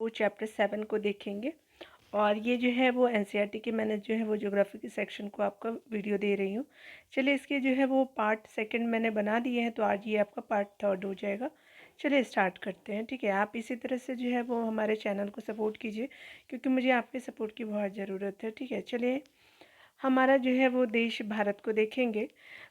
वो चैप्टर 7 को देखेंगे। और ये जो है वो एनसीईआरटी की मैंने जो है वो ज्योग्राफी के सेक्शन को आपका वीडियो दे रही हूँ। चलिए इसके जो है वो पार्ट सेकंड मैंने बना दिए हैं, तो आज ये आपका पार्ट थर्ड हो जाएगा। चलिए स्टार्ट करते हैं। ठीक है, आप इसी तरह से जो है वो हमारे चैनल को सपोर्ट कीजिए, क्योंकि मुझे आपके सपोर्ट की बहुत ज़रूरत है। ठीक है, चलिए हमारा जो है वो देश भारत को देखेंगे।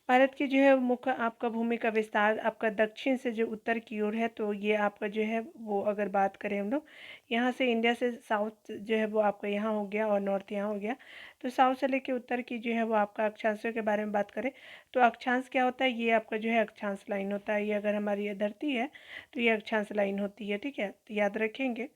भारत की जो है मुख्य आपका भूमि का विस्तार आपका दक्षिण से जो उत्तर की ओर है, तो ये आपका जो है वो अगर बात करें हम लोग यहाँ से इंडिया से साउथ जो है वो आपका यहाँ हो गया और नॉर्थ यहाँ हो गया। तो साउथ से लेके उत्तर की जो है वो आपका अक्षांशों के बारे में बात करें तो अक्षांश क्या होता है, ये आपका जो है अक्षांश लाइन होता है। ये अगर हमारी ये धरती है तो ये अक्षांश लाइन होती है। ठीक है, तो याद रखेंगे।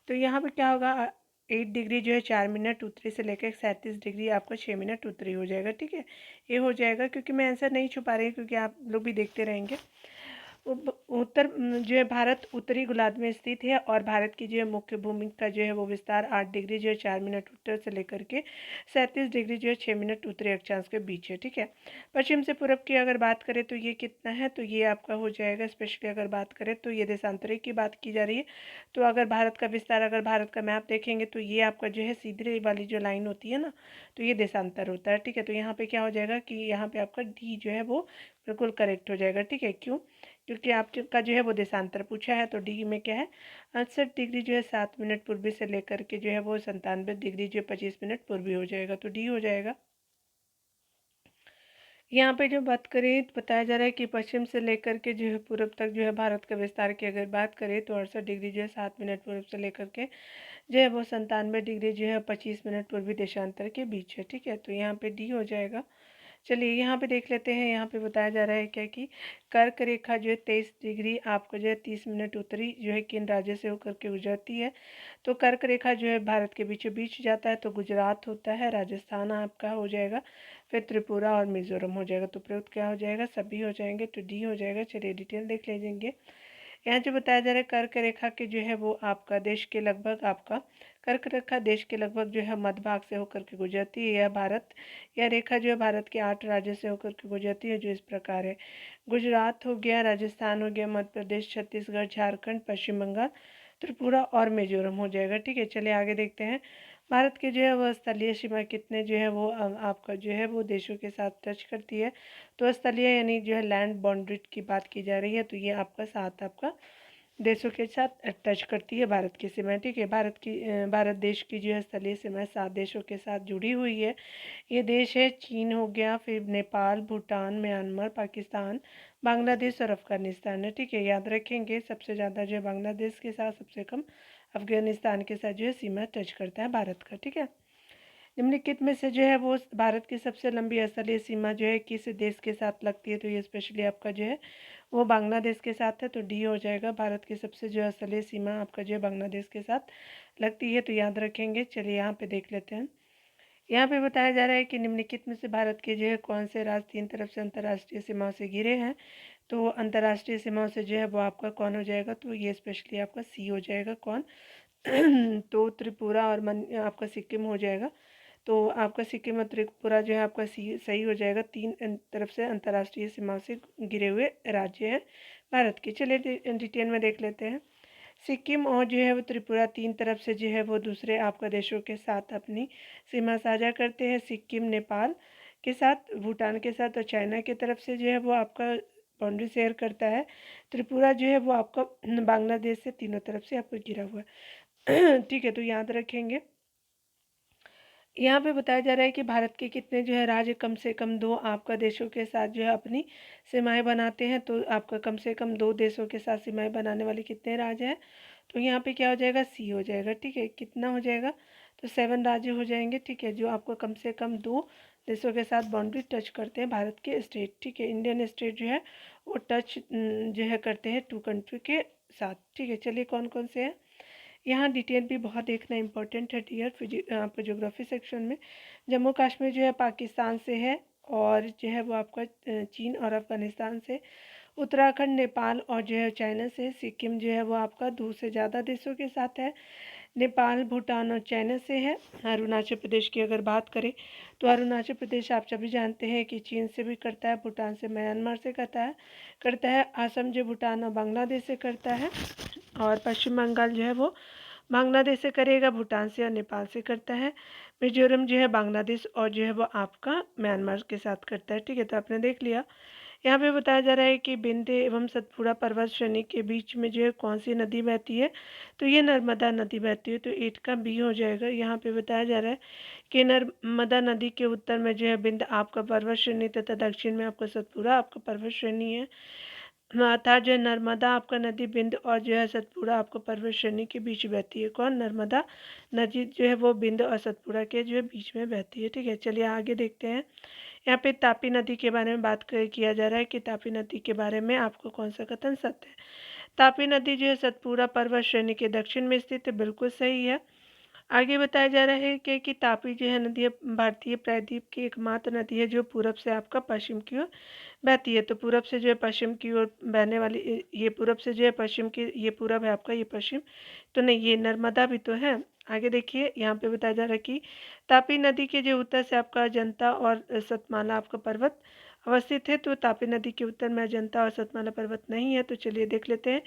तो यहाँ पे क्या होगा, 8 डिग्री जो है 4 मिनट उत्तरी से लेकर 37 डिग्री आपका 6 मिनट उत्तरी हो जाएगा। ठीक है, ये हो जाएगा, क्योंकि मैं आंसर नहीं छुपा रही, क्योंकि आप लोग भी देखते रहेंगे। उत्तर जो है भारत उत्तरी गोलार्ध में स्थित है, और भारत की जो है मुख्य भूमि का जो है वो विस्तार 8 डिग्री जो है 4 मिनट उत्तर से लेकर के 37 डिग्री जो है 6 मिनट उत्तरी अक्षांश के बीच है। ठीक है, पश्चिम से पूरब की अगर बात करें तो ये कितना है, तो ये आपका हो जाएगा, स्पेशली अगर बात करें तो ये देशांतरिक की बात की जा रही है। तो अगर भारत का विस्तार, अगर भारत का मैप देखेंगे तो ये आपका जो है सीधे वाली जो लाइन होती है ना, तो ये देशांतर होता है। ठीक है, तो यहाँ पे क्या हो जाएगा कि यहाँ पे आपका डी जो है वो बिल्कुल करेक्ट हो जाएगा। ठीक है, क्यों, क्योंकि आपका जो है वो देशांतर पूछा है। तो डी में क्या है, 68 डिग्री जो है 7 मिनट पूर्वी से लेकर के जो है वो 97 डिग्री जो है 25 मिनट पूर्वी हो जाएगा, तो डी हो जाएगा। यहाँ पे जो बात करें तो बताया जा रहा है कि पश्चिम से लेकर के जो है पूर्व तक जो है भारत का विस्तार की अगर बात करें तो 68 डिग्री जो है 7 मिनट पूर्व से लेकर के जो है वो 97 डिग्री जो है 25 मिनट पूर्वी देशांतर के बीच है। ठीक है, तो यहाँ पे डी हो जाएगा। चलिए यहाँ पे देख लेते हैं। यहाँ पे बताया जा रहा है क्या कि कर्क रेखा जो है 23 डिग्री आपको जो है 30 मिनट उत्तरी जो है किन राज्य से होकर के गुजरती है। तो कर्क रेखा जो है भारत के बीचों बीच जाता है, तो गुजरात होता है, राजस्थान आपका हो जाएगा, फिर त्रिपुरा और मिजोरम हो जाएगा। तो प्रयुक्त क्या हो जाएगा, सभी हो जाएंगे, तो डी हो जाएगा। चलिए डिटेल देख लीजिएंगे। यहाँ जो बताया जा रहा है कर्क रेखा के जो है वो आपका देश के लगभग आपका कर्क रेखा देश के लगभग जो है मध्य भाग से होकर के गुजरती है। यह रेखा जो है भारत के 8 राज्यों से होकर के गुजरती है, जो इस प्रकार है। गुजरात हो गया, राजस्थान हो गया, मध्य प्रदेश, छत्तीसगढ़, झारखंड, पश्चिम बंगाल, त्रिपुरा और मिजोरम हो जाएगा। ठीक है, चलिए आगे देखते हैं। भारत के जो है वह स्थलीय सीमा कितने जो है वो आपका जो है वो देशों के साथ टच करती है। तो स्थलीय यानी जो है लैंड बाउंड्री की बात की जा रही है, तो ये आपका साथ आपका देशों के साथ टच करती है भारत की सीमाएं। ठीक है, भारत देश की जो है स्थलीय सीमाएं 7 देशों के साथ जुड़ी हुई है। ये देश है चीन हो गया, फिर नेपाल, भूटान, म्यांमार, पाकिस्तान, बांग्लादेश और अफगानिस्तान है। ठीक है, याद रखेंगे सबसे ज़्यादा जो है बांग्लादेश के साथ, सबसे कम अफगानिस्तान के साथ जो है सीमा टच करता है भारत का। ठीक है, निम्नलिखित में से जो है वो भारत की सबसे लंबी स्थलीय सीमा जो है किस देश के साथ लगती है, तो ये स्पेशली आपका जो है वो बांग्लादेश के साथ है, तो डी हो जाएगा। भारत की सबसे जो स्थलीय सीमा आपका जो है बांग्लादेश के साथ लगती है, तो याद रखेंगे। चलिए यहाँ पे देख लेते हैं। यहाँ पे बताया जा रहा है कि निम्नलिखित में से भारत के जो है कौन से राज्य तीन तरफ से अंतर्राष्ट्रीय सीमाओं से घिरे हैं। तो अंतर्राष्ट्रीय सीमाओं से जो है वो आपका कौन हो जाएगा, तो ये स्पेशली आपका सी हो जाएगा। कौन तो त्रिपुरा और आपका सिक्किम हो जाएगा। तो आपका सिक्किम और त्रिपुरा जो है आपका सही हो जाएगा। तीन तरफ से अंतर्राष्ट्रीय सीमा से घिरे हुए राज्य हैं भारत के। चलिए डिटेल में देख लेते हैं। सिक्किम और जो है वो त्रिपुरा तीन तरफ से जो है वो दूसरे आपका देशों के साथ अपनी सीमा साझा करते हैं। सिक्किम नेपाल के साथ, भूटान के साथ और चाइना की तरफ से जो है वो आपका बाउंड्री शेयर करता है। त्रिपुरा जो है वो आपका बांग्लादेश से तीनों तरफ से आपको घिरा हुआ है। ठीक है, तो याद रखेंगे। यहाँ पे बताया जा रहा है कि भारत के कितने जो है राज्य कम से कम दो आपका देशों के साथ जो है अपनी सीमाएं बनाते हैं। तो आपका कम से कम दो देशों के साथ सीमाएं बनाने वाले कितने राज्य हैं, तो यहाँ पे क्या हो जाएगा, सी हो जाएगा। ठीक है, कितना हो जाएगा, तो 7 राज्य हो जाएंगे। ठीक है, जो आपको कम से कम दो देशों के साथ बाउंड्री टच करते हैं भारत के स्टेट। ठीक है, इंडियन स्टेट जो है वो टच जो है करते हैं 2 कंट्री के साथ। ठीक है, चलिए कौन कौन से हैं। यहाँ डिटेल भी बहुत देखना इंपॉर्टेंट है डियर आपका ज्योग्राफी सेक्शन में। जम्मू कश्मीर जो है पाकिस्तान से है, और जो है वो आपका चीन और अफगानिस्तान से। उत्तराखंड नेपाल और जो है चाइना से। सिक्किम जो है वो आपका 2 से ज़्यादा देशों के साथ है, नेपाल, भूटान और चाइना से है। अरुणाचल प्रदेश की अगर बात करें तो अरुणाचल प्रदेश आप सभी जानते हैं कि चीन से भी करता है, भूटान से, म्यांमार से करता है। असम जो भूटान और बांग्लादेश से करता है। और पश्चिम बंगाल जो है वो बांग्लादेश से करेगा, भूटान से और नेपाल से करता है। मिजोरम जो है बांग्लादेश और जो है वो आपका म्यांमार के साथ करता है। ठीक है, तो आपने देख लिया। यहाँ पे बताया जा रहा है कि बिंदे एवं सतपुड़ा पर्वत श्रेणी के बीच में जो है कौन सी नदी बहती है, तो ये नर्मदा नदी बहती है, तो 8 का बी हो जाएगा। यहाँ पे बताया जा रहा है कि नर्मदा नदी के उत्तर में जो है बिंद आपका पर्वत श्रेणी तथा दक्षिण में आपका सतपुड़ा आपका पर्वत श्रेणी है। अर्थात जो है नर्मदा आपका नदी बिंद और जो है सतपुड़ा आपको पर्वत श्रेणी के बीच बहती है। कौन? नर्मदा नदी जो है वो बिंद और सतपुड़ा के जो है बीच में बहती है। ठीक है, चलिए आगे देखते हैं। यहाँ पे तापी नदी के बारे में बात किया जा रहा है कि तापी नदी के बारे में आपको कौन सा कथन सत्य है। तापी नदी जो है सतपुड़ा पर्वत श्रेणी के दक्षिण में स्थित है, बिल्कुल सही है। आगे बताया जा रहा है कि तापी जो है नदी भारतीय प्रायद्वीप की एकमात्र नदी है जो पूरब से आपका पश्चिम की ओर बहती है। तो पूरब से जो है पश्चिम की ओर बहने वाली ये पूरब से जो है पश्चिम की, ये पूरब है आपका, ये पश्चिम तो नहीं, ये नर्मदा भी तो है। आगे देखिए, यहाँ पे बताया जा रहा है कि तापी नदी के जो उत्तर से आपका अजंता और सतमाला आपका पर्वत अवस्थित है। तो तापी नदी के उत्तर में अजंता और सतमाला पर्वत नहीं है। तो चलिए देख लेते हैं।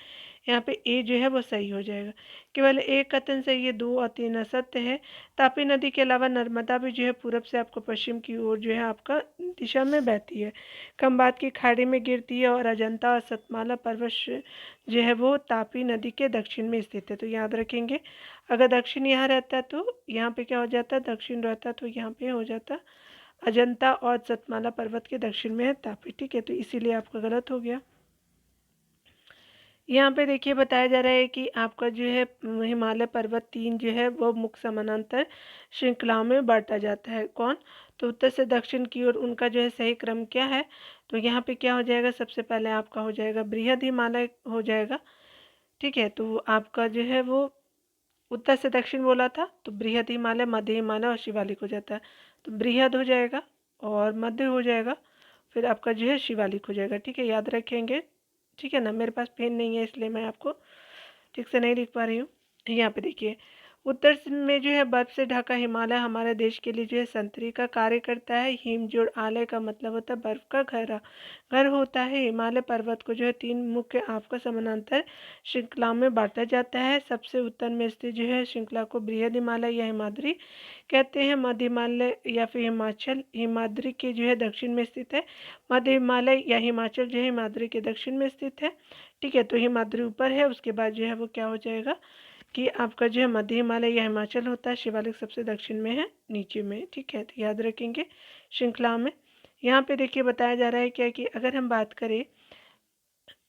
यहाँ पे ए जो है वो सही हो जाएगा। केवल एक कथन सही है, 2 और 3 असत्य है। तापी नदी के अलावा नर्मदा भी जो है पूरब से आपको पश्चिम की ओर जो है आपका दिशा में बहती है, खंबात की खाड़ी में गिरती है और अजंता और सतमाला पर्वत जो है वो तापी नदी के दक्षिण में स्थित है। तो याद रखेंगे, अगर दक्षिण यहाँ रहता तो यहाँ पे क्या हो जाता, दक्षिण रहता तो यहाँ पे हो जाता अजंता और सतमाला पर्वत के दक्षिण में है तापी। ठीक है, तो इसीलिए आपका गलत हो गया। यहाँ पे देखिए बताया जा रहा है कि आपका जो है हिमालय पर्वत 3 जो है वो मुख्य समानांतर श्रृंखलाओं में बांटा जाता है। कौन? तो उत्तर से दक्षिण की ओर उनका जो है सही क्रम क्या है, तो यहाँ पे क्या हो जाएगा, सबसे पहले आपका हो जाएगा बृहद हिमालय हो जाएगा। ठीक है, तो आपका जो है वो उत्तर से दक्षिण बोला था तो बृहद हिमालय, मध्य हिमालय और शिवालिक हो जाता है। तो बृहद हो जाएगा और मध्य हो जाएगा, फिर आपका जो है शिवालिक हो जाएगा। ठीक है, याद रखेंगे। ठीक है ना, मेरे पास पेन नहीं है इसलिए मैं आपको ठीक से नहीं लिख पा रही हूँ। यहाँ पे देखिए, उत्तर में जो है बर्फ से ढका हिमालय हमारे देश के लिए जो है संतरी का कार्य करता है। हिमजोड़ आलय का मतलब होता है बर्फ का घर होता है। हिमालय पर्वत को जो है 3 मुख्य आपका समानांतर श्रृंखला में बांटा जाता है। सबसे उत्तर में स्थित जो है श्रृंखला को बृहद हिमालय या हिमाद्री कहते हैं। मध्य हिमालय या फिर हिमाचल हिमाद्री के जो है दक्षिण में स्थित है। मध्य हिमालय या हिमाचल जो है हिमाद्री के दक्षिण में स्थित है। ठीक है, तो हिमाद्री ऊपर है, उसके बाद जो है वो क्या हो जाएगा कि आपका जो है मध्य हिमालय या हिमाचल होता है। शिवालिक सबसे दक्षिण में है, नीचे में। ठीक है, तो याद रखेंगे श्रृंखला में। यहाँ पे देखिए बताया जा रहा है क्या कि अगर हम बात करें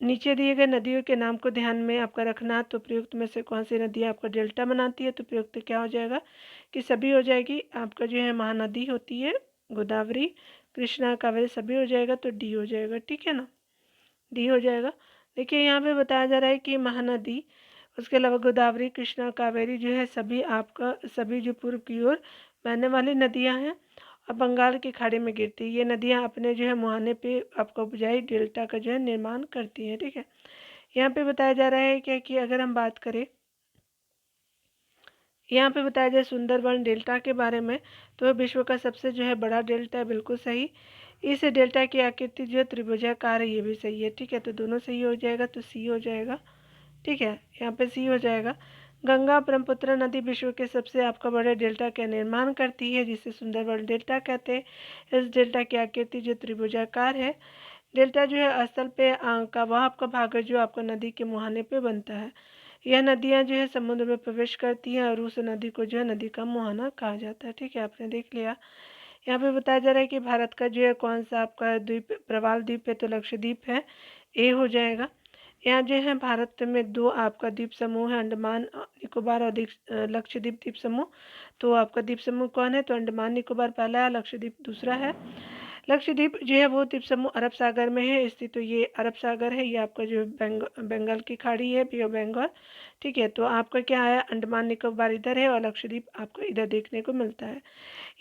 नीचे दिए गए नदियों के नाम को ध्यान में आपका रखना, तो प्रयुक्त में से कौन सी नदी आपका डेल्टा बनाती है, तो प्रयुक्त क्या हो जाएगा कि सभी हो जाएगी। आपका जो है महानदी होती है गोदावरी, कृष्णा, कावेरी सभी हो जाएगा, तो डी हो जाएगा। ठीक है ना, डी हो जाएगा। देखिए यहाँ पे बताया जा रहा है कि महानदी, उसके अलावा गोदावरी, कृष्णा, कावेरी जो है सभी आपका सभी जो पूर्व की ओर बहने वाली नदियाँ हैं और बंगाल की खाड़ी में गिरती है। ये नदियाँ अपने जो है मुहाने पे आपको उपजाई डेल्टा का जो है निर्माण करती हैं। ठीक है, यहाँ पे बताया जा रहा है क्या कि अगर हम बात करें, यहाँ पे बताया जाए सुंदरबन डेल्टा के बारे में, तो विश्व का सबसे जो है बड़ा डेल्टा है, बिल्कुल सही। इस डेल्टा की आकृति जो है त्रिभुजाकार है, ये भी सही है। ठीक है, तो दोनों सही हो जाएगा, तो सी हो जाएगा। ठीक है, यहाँ पे सी हो जाएगा। गंगा ब्रह्मपुत्र नदी विश्व के सबसे आपका बड़े डेल्टा का निर्माण करती है, जिसे सुंदरबन डेल्टा कहते हैं। इस डेल्टा की आकृति जो त्रिभुजाकार है। डेल्टा जो है स्थल पे का वह आपका भाग है जो आपका नदी के मुहाने पे बनता है। यह नदियाँ जो है समुद्र में प्रवेश करती हैं और उस नदी को जो है नदी का मुहाना कहा जाता है। ठीक है, आपने देख लिया। यहाँ पे बताया जा रहा है कि भारत का जो है कौन सा आपका द्वीप प्रवाल द्वीप है, तो लक्षद्वीप है, ए हो जाएगा। यहाँ जो है भारत में 2 आपका द्वीप समूह है, अंडमान निकोबार और लक्षद्वीप द्वीप समूह। तो आपका द्वीप समूह कौन है, तो अंडमान निकोबार पहला है, लक्षद्वीप दूसरा है। लक्षद्वीप जो है वो द्वीप समूह अरब सागर में है स्थित। तो ये अरब सागर है, ये आपका जो बंगाल की खाड़ी है, बे ऑफ बंगाल। ठीक है, तो आपका क्या है, अंडमान निकोबार इधर है और लक्षद्वीप आपको इधर देखने को मिलता है।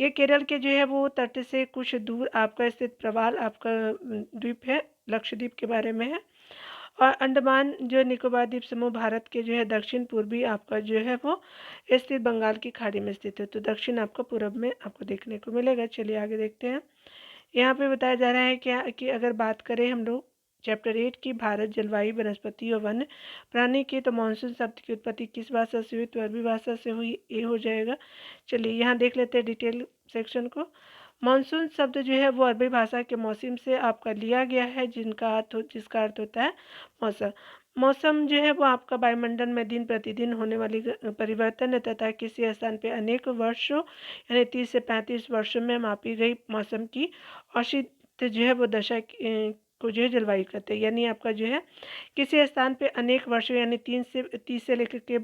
ये केरल के जो है वो तट से कुछ दूर आपका स्थित प्रवाल आपका द्वीप है, लक्षद्वीप के बारे में है। और अंडमान जो निकोबार द्वीप समूह भारत के जो है दक्षिण पूर्वी आपका जो है वो स्थित बंगाल की खाड़ी में स्थित है। तो दक्षिण आपका पूरब में आपको देखने को मिलेगा। चलिए आगे देखते हैं। यहाँ पे बताया जा रहा है क्या कि अगर बात करें हम लोग चैप्टर 8 की भारत जलवायु वनस्पति और वन्य प्राणी की। तो मानसून शब्द की उत्पत्ति किस भाषा से हुई? तो अरबी भाषा से हुई, ये हो जाएगा। चलिए यहाँ देख लेते हैं डिटेल सेक्शन को। मानसून शब्द जो है वो अरबी भाषा के मौसम से आपका लिया गया है, जिसका अर्थ होता है मौसम। मौसम जो है वो आपका वायुमंडल में दिन प्रतिदिन होने वाली परिवर्तन है तथा किसी स्थान पे अनेक वर्षों यानी 30 से 35 वर्षों में मापी गई मौसम की औसत जो है वो दशा को जो है जलवायु कहते हैं। यानी आपका जो है किसी स्थान पे अनेक वर्षों यानी 30 से लेकर के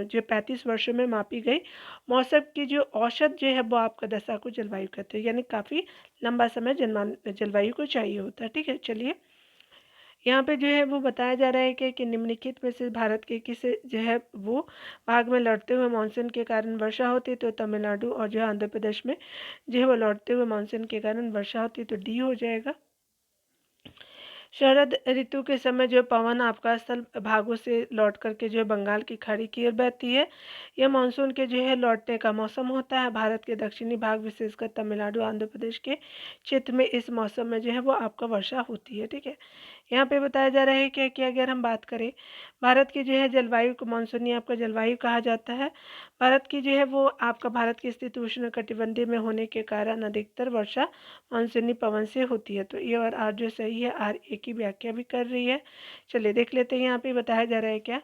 जो 35 वर्षों में मापी गई मौसम की जो औसत जो है वो आपका दशा को जलवायु कहते हैं। यानी काफ़ी लंबा समय जलवायु को चाहिए होता है। ठीक है, चलिए यहाँ पे जो है वो बताया जा रहा है कि निम्नलिखित में से भारत के किस जो है वो भाग में लौटते हुए मानसून के कारण वर्षा होती, तो तमिलनाडु और जो है आंध्र प्रदेश में जो है वो लौटते हुए मानसून के कारण वर्षा होती, तो डी हो जाएगा। शरद ऋतु के समय जो पवन आपका स्थल भागों से लौट करके जो बंगाल की खाड़ी की ओर बहती है, यह मानसून के जो है लौटने का मौसम होता है। भारत के दक्षिणी भाग विशेषकर तमिलनाडु आंध्र प्रदेश के क्षेत्र में इस मौसम में जो है वो आपका वर्षा होती है। ठीक है, यहाँ पे बताया जा रहा है कि अगर हम बात करें भारत की जो है जलवायु को मानसूनी आपका जलवायु कहा जाता है। भारत की जो है वो आपका भारत की स्थिति उष्ण कटिबंधीय में होने के कारण अधिकतर वर्षा मानसूनी पवन से होती है। तो ये और आर जो सही है, आर ए की व्याख्या भी कर रही है। चलिए देख लेते हैं यहाँ पे बताया जा रहा है क्या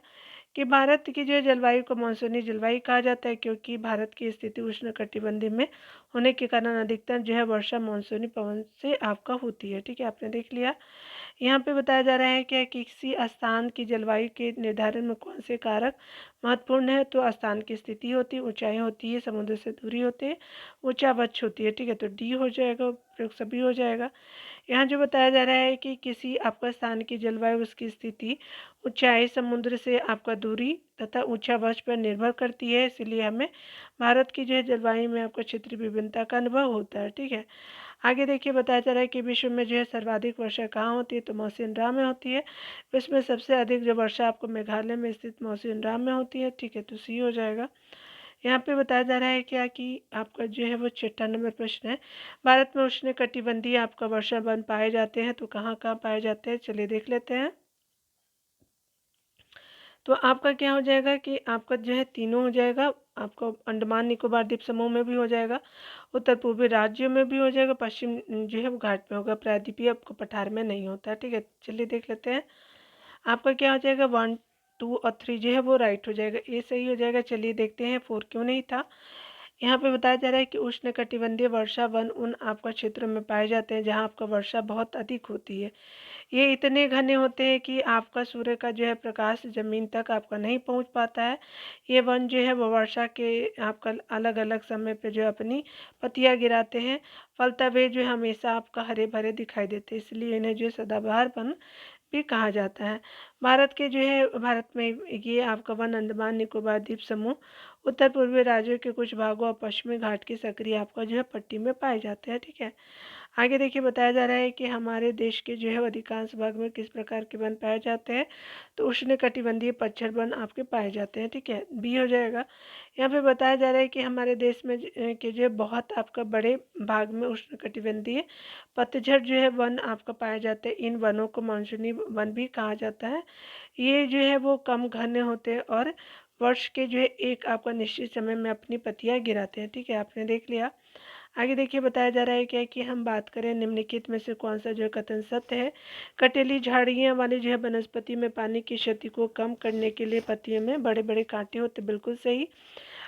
कि भारत की जो जलवायु को मानसूनी जलवायु कहा जाता है, क्योंकि भारत की स्थिति उष्ण कटिबंधीय में होने के कारण अधिकतर जो है वर्षा मानसूनी पवन से आपका होती है। ठीक है, आपने देख लिया। यहाँ पे बताया जा रहा है कि किसी स्थान की जलवायु के निर्धारण में कौन से कारक महत्वपूर्ण है। तो स्थान की स्थिति होती है, ऊंचाई होती है, समुद्र से दूरी होती है, ऊंचावच होती है। ठीक है, तो डी हो जाएगा, प्रयोग सभी हो जाएगा। यहाँ जो बताया जा रहा है कि किसी आपका स्थान की जलवायु उसकी स्थिति, ऊंचाई, समुद्र से आपका दूरी तथा ऊंचावच पर निर्भर करती है, इसलिए हमें भारत की जो है जलवायु में आपका क्षेत्रीय विभिन्नता का अनुभव होता है। ठीक है, आगे देखिए बताया जा रहा है कि विश्व में जो है सर्वाधिक वर्षा कहाँ होती है। तो मौसिनराम में होती है। विश्व में सबसे अधिक जो वर्षा आपको मेघालय में स्थित मौसिनराम में होती है। ठीक है, तो सी हो जाएगा। यहाँ पे बताया जा रहा है क्या कि आपका जो है वो 6वां नंबर प्रश्न है, भारत में उष्ण कटिबंधीय आपका वर्षा वन पाए जाते हैं, तो कहाँ कहाँ पाए जाते हैं, चलिए देख लेते हैं। तो आपका क्या हो जाएगा कि आपका जो है तीनों हो जाएगा। आपको अंडमान निकोबार द्वीप समूह में भी हो जाएगा, उत्तर पूर्वी राज्यों में भी हो जाएगा, पश्चिम जो है वो घाट में होगा, प्रायद्वीपीय आपको पठार में नहीं होता। ठीक है, चलिए देख लेते हैं। आपका क्या हो जाएगा 1, 2 और 3 जो है वो राइट हो जाएगा, ये सही हो जाएगा। चलिए देखते हैं 4 क्यों नहीं था। यहाँ पे बताया जा रहा है कि उष्ण कटिबंधीय वर्षा वन उन आपका क्षेत्रों में पाए जाते हैं जहाँ आपका वर्षा बहुत अधिक होती है। ये इतने घने होते हैं कि आपका सूर्य का जो है प्रकाश जमीन तक आपका नहीं पहुंच पाता है। ये वन जो है वो वर्षा के आपका अलग अलग समय पे जो अपनी पत्तियां गिराते हैं, फलतः वे जो है हमेशा आपका हरे भरे दिखाई देते हैं, इसलिए इन्हें जो है सदाबहार वन भी कहा जाता है। भारत में ये आपका वन अंडमान निकोबार द्वीप समूह, उत्तर पूर्वी राज्यों के कुछ भागों और पश्चिमी घाट की सक्रिय आपका जो है पट्टी में पाए जाते हैं। ठीक है, आगे देखिए बताया जा रहा है कि हमारे देश के जो है अधिकांश भाग में किस प्रकार के वन पाए जाते हैं। तो उष्ण कटिबंधीय पतझड़ वन आपके पाए जाते हैं। ठीक है, बी हो जाएगा। यहाँ पे बताया जा रहा है कि हमारे देश में के जो है बहुत आपका बड़े भाग में उष्ण कटिबंधीय पतझड़ जो है वन आपका पाए जाते हैं। इन वनों को मानसूनी वन भी कहा जाता है। ये जो है वो कम घने होते हैं और वर्ष के जो है एक आपका निश्चित समय में अपनी पत्तियां गिराते हैं। ठीक है, आपने देख लिया। आगे देखिए बताया जा रहा है क्या कि हम बात करें निम्नलिखित में से कौन सा जो है कथन सत्य है। कटेली झाड़ियाँ वाली जो है वनस्पति में पानी की क्षति को कम करने के लिए पत्तियों में बड़े बड़े कांटे होते, बिल्कुल सही।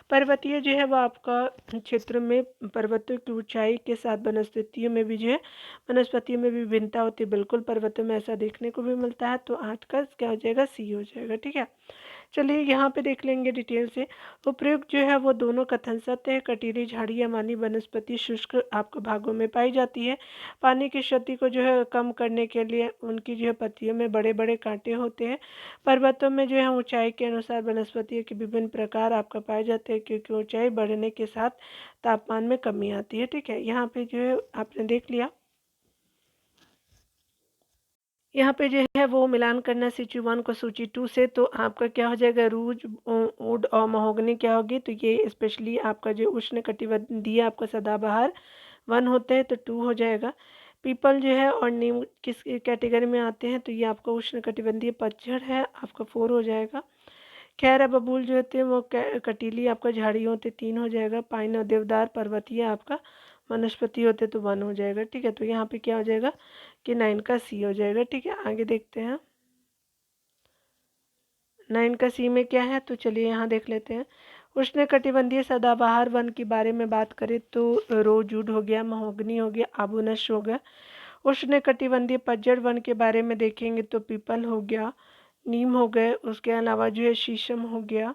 पर्वतीय जो है वो आपका क्षेत्र में पर्वतों की ऊंचाई के साथ वनस्पतियों में भी जो है वनस्पतियों में भी भिन्नता होती है, बिल्कुल पर्वतों में ऐसा देखने को भी मिलता है। तो 8 का क्या हो जाएगा, सी हो जाएगा। ठीक है, चलिए यहाँ पे देख लेंगे डिटेल से। उपयुक्त जो है वो दोनों कथन सत्य है। कटीली झाड़ियाँ मानी वनस्पति शुष्क आपके भागों में पाई जाती है। पानी की क्षति को जो है कम करने के लिए उनकी जो है पत्तियों में बड़े बड़े कांटे होते हैं। पर्वतों में जो है ऊंचाई के अनुसार वनस्पतियों के विभिन्न प्रकार आपका पाए जाते हैं, क्योंकि ऊंचाई बढ़ने के साथ तापमान में कमी आती है। ठीक है, यहाँ पे जो है आपने देख लिया। यहाँ पे जो है वो मिलान करना सूची 1 को सूची 2 से। तो आपका क्या हो जाएगा, रूज, वुड और महोगनी क्या होगी। तो ये स्पेशली आपका जो उष्ण कटिबंधीय आपका सदाबहार वन होते हैं, तो 2 हो जाएगा। पीपल जो है और नीम किस कैटेगरी में आते हैं, तो ये आपका उष्णकटिबंधीय पतझड़ है, आपका 4 हो जाएगा। खैर बबूल जो होते हैं वो कटीली आपका झाड़ी होते 3 हो जाएगा। पाइन और देवदार पर्वतीय आपका वनस्पति होते तो 1 हो जाएगा। ठीक है, तो यहाँ पे क्या हो जाएगा कि 9 का सी हो जाएगा। ठीक है, आगे देखते हैं 9 का सी में क्या है, तो चलिए यहाँ देख लेते हैं। उष्णकटिबंधीय सदाबहार वन के बारे में बात करें तो रोजवुड हो गया, महोगनी हो गया, आबूनस हो गया। उष्णकटिबंधीय पतझड़ वन के बारे में देखेंगे तो पीपल हो गया, नीम हो गए, उसके अलावा जो है शीशम हो गया,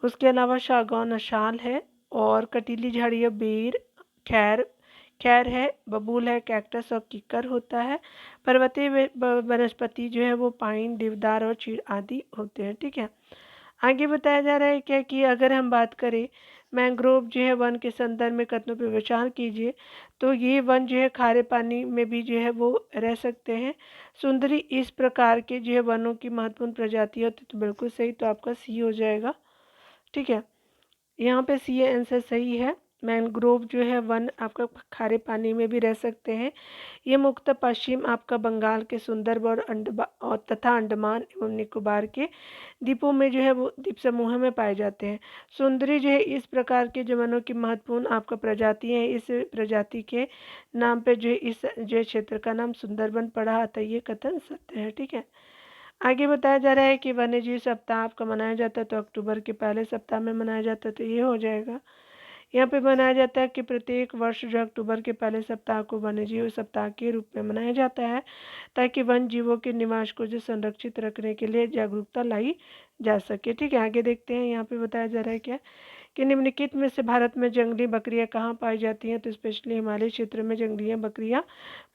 उसके अलावा सागौन अशाल है, और कटीली झाड़ी बेर, खैर खैर है, बबूल है, कैक्टस और किक्कर होता है। पर्वतीय वनस्पति जो है वो पाइन, देवदार और चीड़ आदि होते हैं। ठीक है, आगे बताया जा रहा है क्या कि अगर हम बात करें मैंग्रोव जो है वन के संदर्भ में कथनों पर विचार कीजिए, तो ये वन जो है खारे पानी में भी जो है वो रह सकते हैं। सुंदरी इस प्रकार के जो है वनों की महत्वपूर्ण प्रजाति होती, तो बिल्कुल सही, तो आपका सी हो जाएगा। ठीक है, यहाँ पे सी आंसर सही है। मैंग्रोव जो है वन आपका खारे पानी में भी रह सकते हैं। ये मुख्यतः पश्चिम आपका बंगाल के सुंदरबन और तथा अंडमान एवं निकोबार के द्वीपों में जो है वो द्वीप समूह में पाए जाते हैं। सुंदरी जो है इस प्रकार के जो वनों की महत्वपूर्ण आपका प्रजाति है। इस प्रजाति के नाम पे जो इस जो क्षेत्र का नाम सुंदरबन पड़ा, अतः ये कथन सत्य है। ठीक है, आगे बताया जा रहा है कि वन्यजीव सप्ताह आपका मनाया जाता है, तो अक्टूबर के पहले सप्ताह में मनाया जाता है, तो ये हो जाएगा। यहाँ पे मनाया जाता है कि प्रत्येक वर्ष जो अक्टूबर के पहले सप्ताह को वन्यजीव सप्ताह के रूप में मनाया जाता है, ताकि वन जीवों के निवास को जो संरक्षित रखने के लिए जागरूकता लाई जा सके। ठीक है, आगे देखते हैं। यहाँ पे बताया जा रहा है क्या कि निम्नलिखित में से भारत में जंगली बकरियाँ कहाँ पाई जाती हैं, तो स्पेशली हिमालय क्षेत्र में जंगली बकरियाँ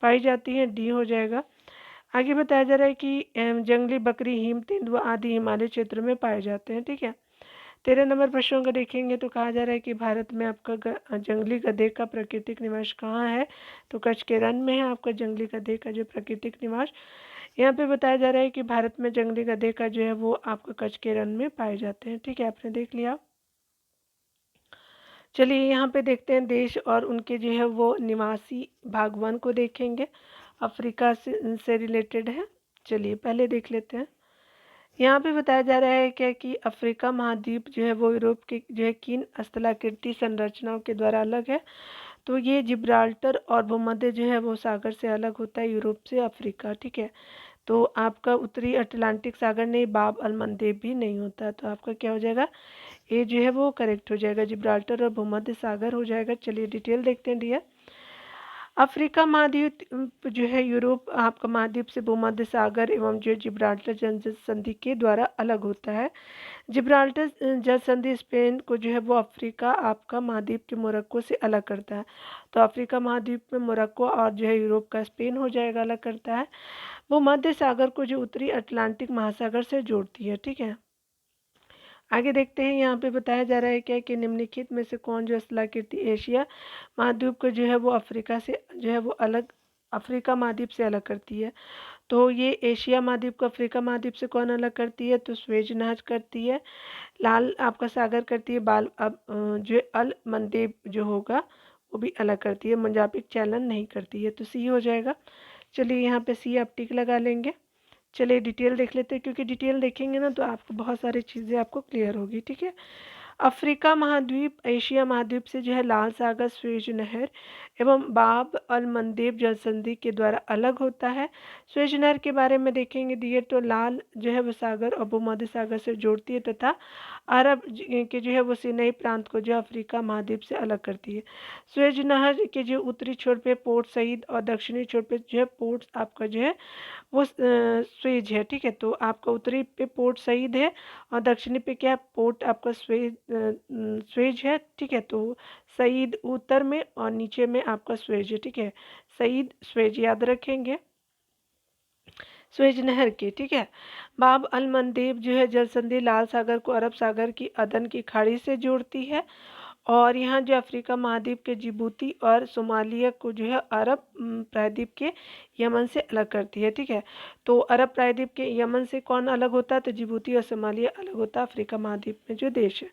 पाई जाती हैं, डी हो जाएगा। आगे बताया जा रहा है कि जंगली बकरी, हिम तेंदुआ आदि हिमालय क्षेत्र में पाए जाते हैं। ठीक है, 13 नंबर प्रश्नों को देखेंगे तो कहा जा रहा है कि भारत में आपका जंगली गधे का प्राकृतिक निवास कहाँ है, तो कच्छ के रण में है आपका जंगली गधे का जो प्राकृतिक निवास। यहाँ पे बताया जा रहा है कि भारत में जंगली गधे का जो है वो आपका कच्छ के रण में पाए जाते हैं। ठीक है, आपने देख लिया। चलिए यहाँ पे देखते हैं देश और उनके जो है वो निवासी बागवान को देखेंगे, अफ्रीका से रिलेटेड है। चलिए पहले देख लेते हैं। यहाँ पे बताया जा रहा है क्या कि अफ्रीका महाद्वीप जो है वो यूरोप के जो है किन स्थलाकृति संरचनाओं के द्वारा अलग है, तो ये जिब्राल्टर और भूमध्य जो है वो सागर से अलग होता है, यूरोप से अफ्रीका। ठीक है, तो आपका उत्तरी अटलांटिक सागर नहीं, बाब अलमंदेब भी नहीं होता, तो आपका क्या हो जाएगा, ये जो है वो करेक्ट हो जाएगा, जिब्राल्टर और भूमध्य सागर हो जाएगा। चलिए डिटेल देखते हैं डियर। अफ्रीका महाद्वीप जो है यूरोप आपका महाद्वीप से भूमध्य सागर एवं जो जिब्राल्टर जल संधि के द्वारा अलग होता है। जिब्राल्टर जल संधि स्पेन को जो है वो अफ्रीका आपका महाद्वीप के मोरक्को से अलग करता है, तो अफ्रीका महाद्वीप में मोरक्को और जो है यूरोप का स्पेन हो जाएगा, अलग करता है। वो मध्य सागर को जो उत्तरी अटलांटिक महासागर से जोड़ती है। ठीक है, आगे देखते हैं। यहाँ पे बताया जा रहा है क्या कि निम्नलिखित में से कौन जो स्थलाकृति एशिया महाद्वीप को जो है वो अफ्रीका से जो है वो अलग, अफ्रीका महाद्वीप से अलग करती है, तो ये एशिया महाद्वीप को अफ्रीका महाद्वीप से कौन अलग करती है, तो स्वेज नहर करती है। लाल आपका सागर करती है, बाल अब जो अल मंदेब जो होगा वो भी अलग करती है, मंजाबिक चैलन नहीं करती है, तो सी हो जाएगा। चलिए यहाँ पे सी आप टिक लगा लेंगे। चलिए डिटेल देख लेते हैं, क्योंकि डिटेल देखेंगे ना तो आपको बहुत सारी चीज़ें आपको क्लियर होगी। ठीक है, अफ्रीका महाद्वीप एशिया महाद्वीप से जो है लाल सागर, स्वेज नहर एवं बाब अल मंदेब जल संधि के द्वारा अलग होता है। स्वेज नहर के बारे में देखेंगे दिए तो लाल जो है वो सागर और भूमध्य सागर से जोड़ती है, तथा अरब के जो है वो सिनाई प्रांत को जो अफ्रीका महाद्वीप से अलग करती है। स्वेज नहर के जो उत्तरी छोर पे पोर्ट सईद और दक्षिणी छोर पे जो है पोर्ट आपका जो है वो स्वेज है। ठीक है, तो आपका उत्तरी पे पोर्ट सईद है और दक्षिणी पे क्या पोर्ट आपका स्वेज है। ठीक है, तो सईद उत्तर में और नीचे में आपका स्वेज है। ठीक है, सईद स्वेज याद रखेंगे स्वेज नहर की। ठीक है, बाब अल मंदेब जो है जल संधि लाल सागर को अरब सागर की अदन की खाड़ी से जोड़ती है, और यहाँ जो अफ्रीका महाद्वीप के जिबूती और सोमालिया को जो है अरब प्रायद्वीप के यमन से अलग करती है। ठीक है, तो अरब प्रायद्वीप के यमन से कौन अलग होता है, तो जिबूती और सोमालिया अलग होता है अफ्रीका महाद्वीप में जो देश है।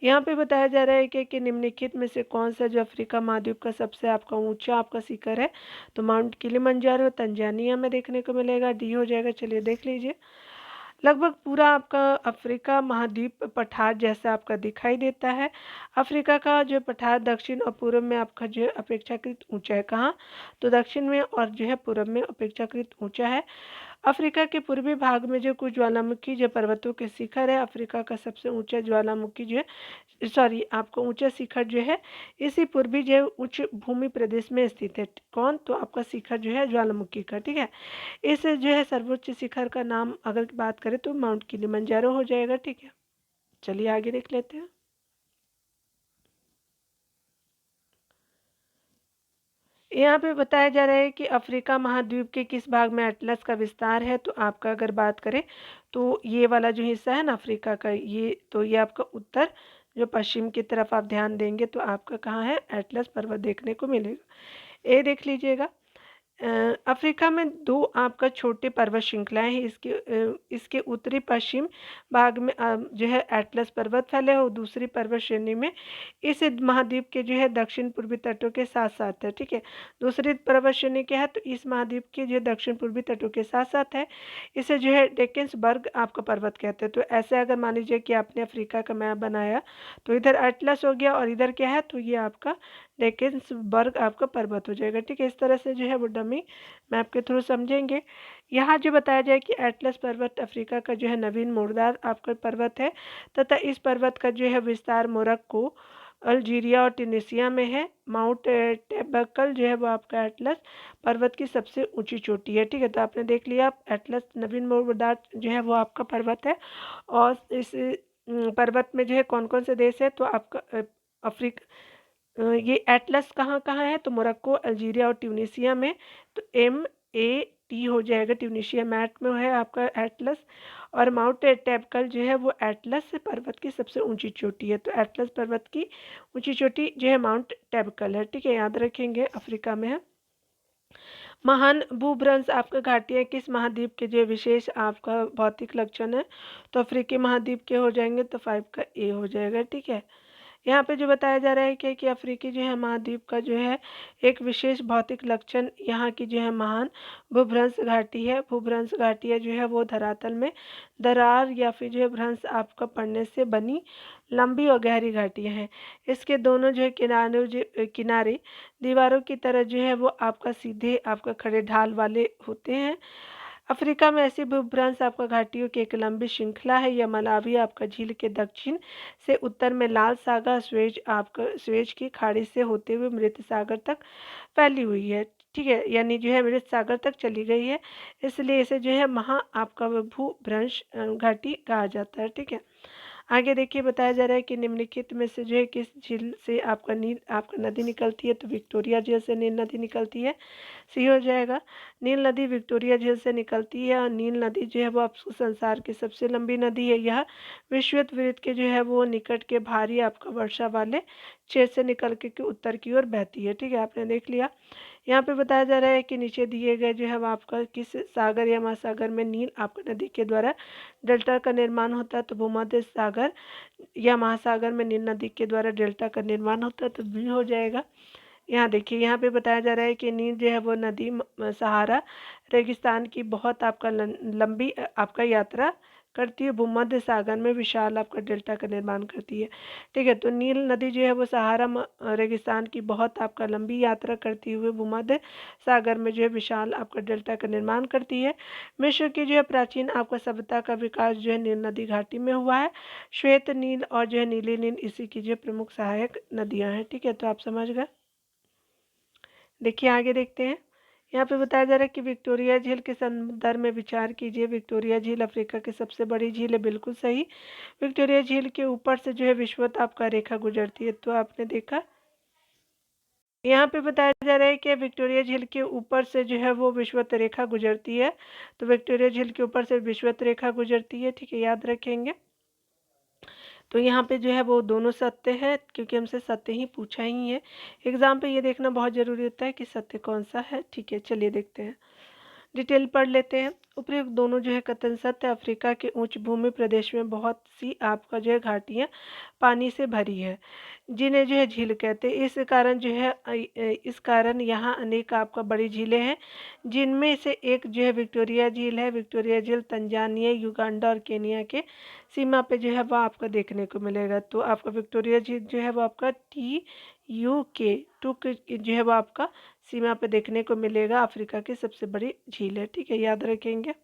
यहाँ पे बताया जा रहा है कि निम्नलिखित में से कौन सा जो अफ्रीका महाद्वीप का सबसे आपका ऊंचा आपका शिखर है, तो माउंट किलिमंजारो तंजानिया में देखने को मिलेगा, डी हो जाएगा। चलिए देख लीजिए। लगभग पूरा आपका अफ्रीका महाद्वीप पठार जैसा आपका दिखाई देता है। अफ्रीका का जो पठार दक्षिण और पूर्व में आपका जो है अपेक्षाकृत ऊंचा है। कहाँ? तो दक्षिण में और जो है पूर्व में अपेक्षाकृत ऊंचा है। अफ्रीका के पूर्वी भाग में जो कुछ ज्वालामुखी जो पर्वतों के शिखर है, अफ्रीका का सबसे ऊंचा ज्वालामुखी जो है, सॉरी आपका ऊंचा शिखर जो है इसी पूर्वी जो उच्च भूमि प्रदेश में स्थित है। कौन? तो आपका शिखर जो है ज्वालामुखी का, ठीक है। इस जो है सर्वोच्च शिखर का नाम अगर बात करें तो माउंट किलिमंजारो हो जाएगा, ठीक है। चलिए आगे देख लेते हैं। यहाँ पे बताया जा रहा है कि अफ्रीका महाद्वीप के किस भाग में एटलस का विस्तार है, तो आपका अगर बात करें तो ये वाला जो हिस्सा है ना अफ्रीका का, ये तो ये आपका उत्तर जो पश्चिम की तरफ आप ध्यान देंगे तो आपका कहाँ है, एटलस पर्वत देखने को मिलेगा। ये देख लीजिएगा। अफ्रीका में दो आपका छोटे पर्वत श्रृंखलाएं हैं। इसके उत्तरी पश्चिम भाग में जो है एटलस पर्वत फैले और दूसरी पर्वत श्रेणी में इस महाद्वीप के जो है दक्षिण पूर्वी तटों के साथ साथ है, ठीक है। दूसरी पर्वत श्रेणी क्या है, तो इस महाद्वीप के जो दक्षिण पूर्वी तटों के साथ साथ है। इसे जो है डेकेंसबर्ग आपका पर्वत कहते हैं। तो ऐसे अगर मान लीजिए कि आपने अफ्रीका का मैप बनाया तो इधर एटलस हो गया और इधर क्या है, तो ये आपका डेकेंसबर्ग आपका पर्वत हो जाएगा, ठीक है। इस तरह से जो है वो डमी मैप के थ्रू समझेंगे। यहाँ जो बताया जाए कि एटलस पर्वत अफ्रीका का जो है नवीन मोड़दार आपका पर्वत है तथा इस पर्वत का जो है विस्तार मोरक्को, अल्जीरिया और ट्यूनीसिया में है। माउंट टेबकल जो है वो आपका एटलस पर्वत की सबसे ऊंची चोटी है, ठीक है। तो आपने देख लिया एटलस नवीन मोड़दार जो है वो आपका पर्वत है। और इस पर्वत में जो है कौन कौन से देश है, तो आपका अफ्रीका ये एटलस कहाँ कहाँ है, तो मोरक्को, अल्जीरिया और ट्यूनीसिया में। तो MAT हो जाएगा, ट्यूनीसिया मैट में है आपका एटलस। और माउंट टेबकल जो है वो एटलस पर्वत की सबसे ऊंची चोटी है। तो एटलस पर्वत की ऊंची चोटी जो है माउंट टेबकल है, ठीक है, याद रखेंगे, अफ्रीका में है। महान भूभ्रंश आपका घाटियाँ किस महाद्वीप के जो विशेष आपका भौतिक लक्षण है, तो अफ्रीकी महाद्वीप के हो जाएंगे, तो 5 का A हो जाएगा, ठीक है। यहाँ पे जो बताया जा रहा है कि अफ्रीकी जो है महाद्वीप का जो है एक विशेष भौतिक लक्षण यहाँ की जो है महान भूभ्रंश घाटी है। भूभ्रंश घाटियाँ जो है वो धरातल में दरार या फिर जो है भ्रंश आपका पड़ने से बनी लंबी और गहरी घाटियाँ हैं। इसके दोनों जो है किनारे दीवारों की तरह जो है वो आपका सीधे आपका खड़े ढाल वाले होते हैं। अफ्रीका में ऐसी भूभ्रंश आपका घाटियों की एक लंबी श्रृंखला है। यह मलावी आपका झील के दक्षिण से उत्तर में लाल सागर स्वेज की खाड़ी से होते हुए मृत सागर तक फैली हुई है, ठीक है, यानी जो है मृत सागर तक चली गई है, इसलिए इसे जो है महा आपका भूभ्रंश घाटी कहा जाता है, ठीक है। आगे देखिए बताया जा रहा है कि निम्नलिखित में से जो है किस झील से आपका नदी निकलती है, तो विक्टोरिया झील से नील नदी निकलती है, सी हो जाएगा। नील नदी विक्टोरिया झील से निकलती है और नील नदी जो है वो अब संसार की सबसे लंबी नदी है। यह विश्ववृत्त के जो है वो निकट के भारी आपका वर्षा वाले क्षेत्र से निकल के उत्तर की ओर बहती है, ठीक है, आपने देख लिया। यहाँ पे बताया जा रहा है कि नीचे दिए गए जो है वो आपका किस सागर या महासागर में नील आपका नदी के द्वारा डेल्टा का निर्माण होता है, तो भूमध्य सागर या महासागर में नील नदी के द्वारा डेल्टा का निर्माण होता है, तो बी हो जाएगा। यहाँ देखिए, यहाँ पे बताया जा रहा है कि नील जो है वो नदी सहारा रेगिस्तान की बहुत आपका लंबी आपका यात्रा करती है, भूमध्य सागर में विशाल आपका डेल्टा का निर्माण करती है, ठीक है। तो नील नदी जो है वो सहारा रेगिस्तान की बहुत आपका लंबी यात्रा करती हुए भूमध्य सागर में जो है विशाल आपका डेल्टा का निर्माण करती है। मिस्र की जो है प्राचीन आपका सभ्यता का विकास जो है नील नदी घाटी में हुआ है। श्वेत नील और जो है नीली नील इसी की जो प्रमुख सहायक नदियाँ हैं, ठीक है। तो आप समझ गए। देखिए आगे देखते हैं। यहाँ पे बताया जा रहा है कि विक्टोरिया झील के संदर्भ में विचार कीजिए। विक्टोरिया झील अफ्रीका की सबसे बड़ी झील है, बिल्कुल सही। विक्टोरिया झील के ऊपर से जो है विषुवत आपका रेखा गुजरती है, तो आपने देखा। यहाँ पे बताया जा रहा है कि विक्टोरिया झील के ऊपर से जो है वो विषुवत रेखा गुजरती है, तो विक्टोरिया झील के ऊपर से विषुवत रेखा गुजरती है, ठीक है, याद रखेंगे। तो यहाँ पे जो है वो दोनों सत्य है, क्योंकि हमसे सत्य ही पूछा ही है। एग्जाम पे ये देखना बहुत ज़रूरी होता है कि सत्य कौन सा है, ठीक है। चलिए देखते हैं। डिटेल पढ़ लेते हैं। उपयुक्त दोनों जो है कथन सत्य। अफ्रीका के उच्च भूमि प्रदेश में बहुत सी आपका जो है घाटियाँ पानी से भरी है, जिन्हें जो है झील कहते हैं। इस कारण जो है इस कारण यहाँ अनेक आपका बड़ी झीलें हैं, जिनमें से एक जो है विक्टोरिया झील है। विक्टोरिया झील तंजानिया, युगांडा और केनिया के सीमा पे जो है वो आपको देखने को मिलेगा। तो आपका विक्टोरिया झील जो है वो आपका TUK जो है वो आपका सीमा पे देखने को मिलेगा। अफ्रीका की सबसे बड़ी झील है, ठीक है, याद रखेंगे।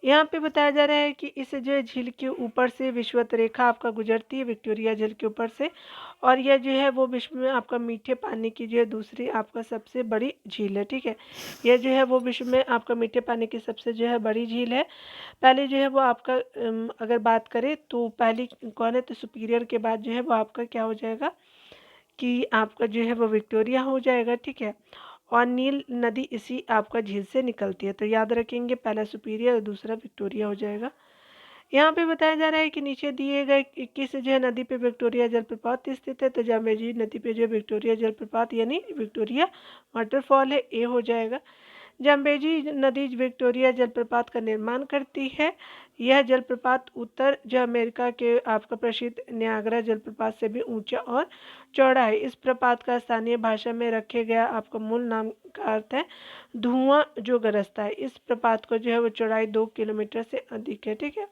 यहाँ पे बताया जा रहा है कि इस जो है झील के ऊपर से विषुवत रेखा आपका गुजरती है, विक्टोरिया झील के ऊपर से, और यह जो है वो विश्व में आपका मीठे पानी की जो है दूसरी आपका सबसे बड़ी झील है, ठीक है। यह जो है वो विश्व में आपका मीठे पानी की सबसे जो है बड़ी झील है। पहले जो है वो आपका अगर बात करें तो पहली कौन है, तो सुपीरियर के बाद जो है वो आपका क्या हो जाएगा कि आपका जो है वो विक्टोरिया हो जाएगा, ठीक है। और नील नदी इसी आपका झील से निकलती है, तो याद रखेंगे पहला सुपीरियर और दूसरा विक्टोरिया हो जाएगा। यहाँ पे बताया जा रहा है कि नीचे दिए गए किस जो है नदी पे विक्टोरिया जलप्रपात स्थित है, तो जाम्बेजी नदी पे जो है विक्टोरिया जलप्रपात यानी विक्टोरिया वाटरफॉल है, ए हो जाएगा। जाम्बेजी नदी विक्टोरिया जलप्रपात का निर्माण करती है। यह जलप्रपात उत्तर जो अमेरिका के आपका प्रसिद्ध नियाग्रा जलप्रपात से भी ऊंचा और चौड़ा है। इस प्रपात का स्थानीय भाषा में रखे गया आपका मूल नाम का अर्थ है धुआं जो गरजता है। इस प्रपात को जो है वो चौड़ाई 2 किलोमीटर से अधिक है, ठीक है।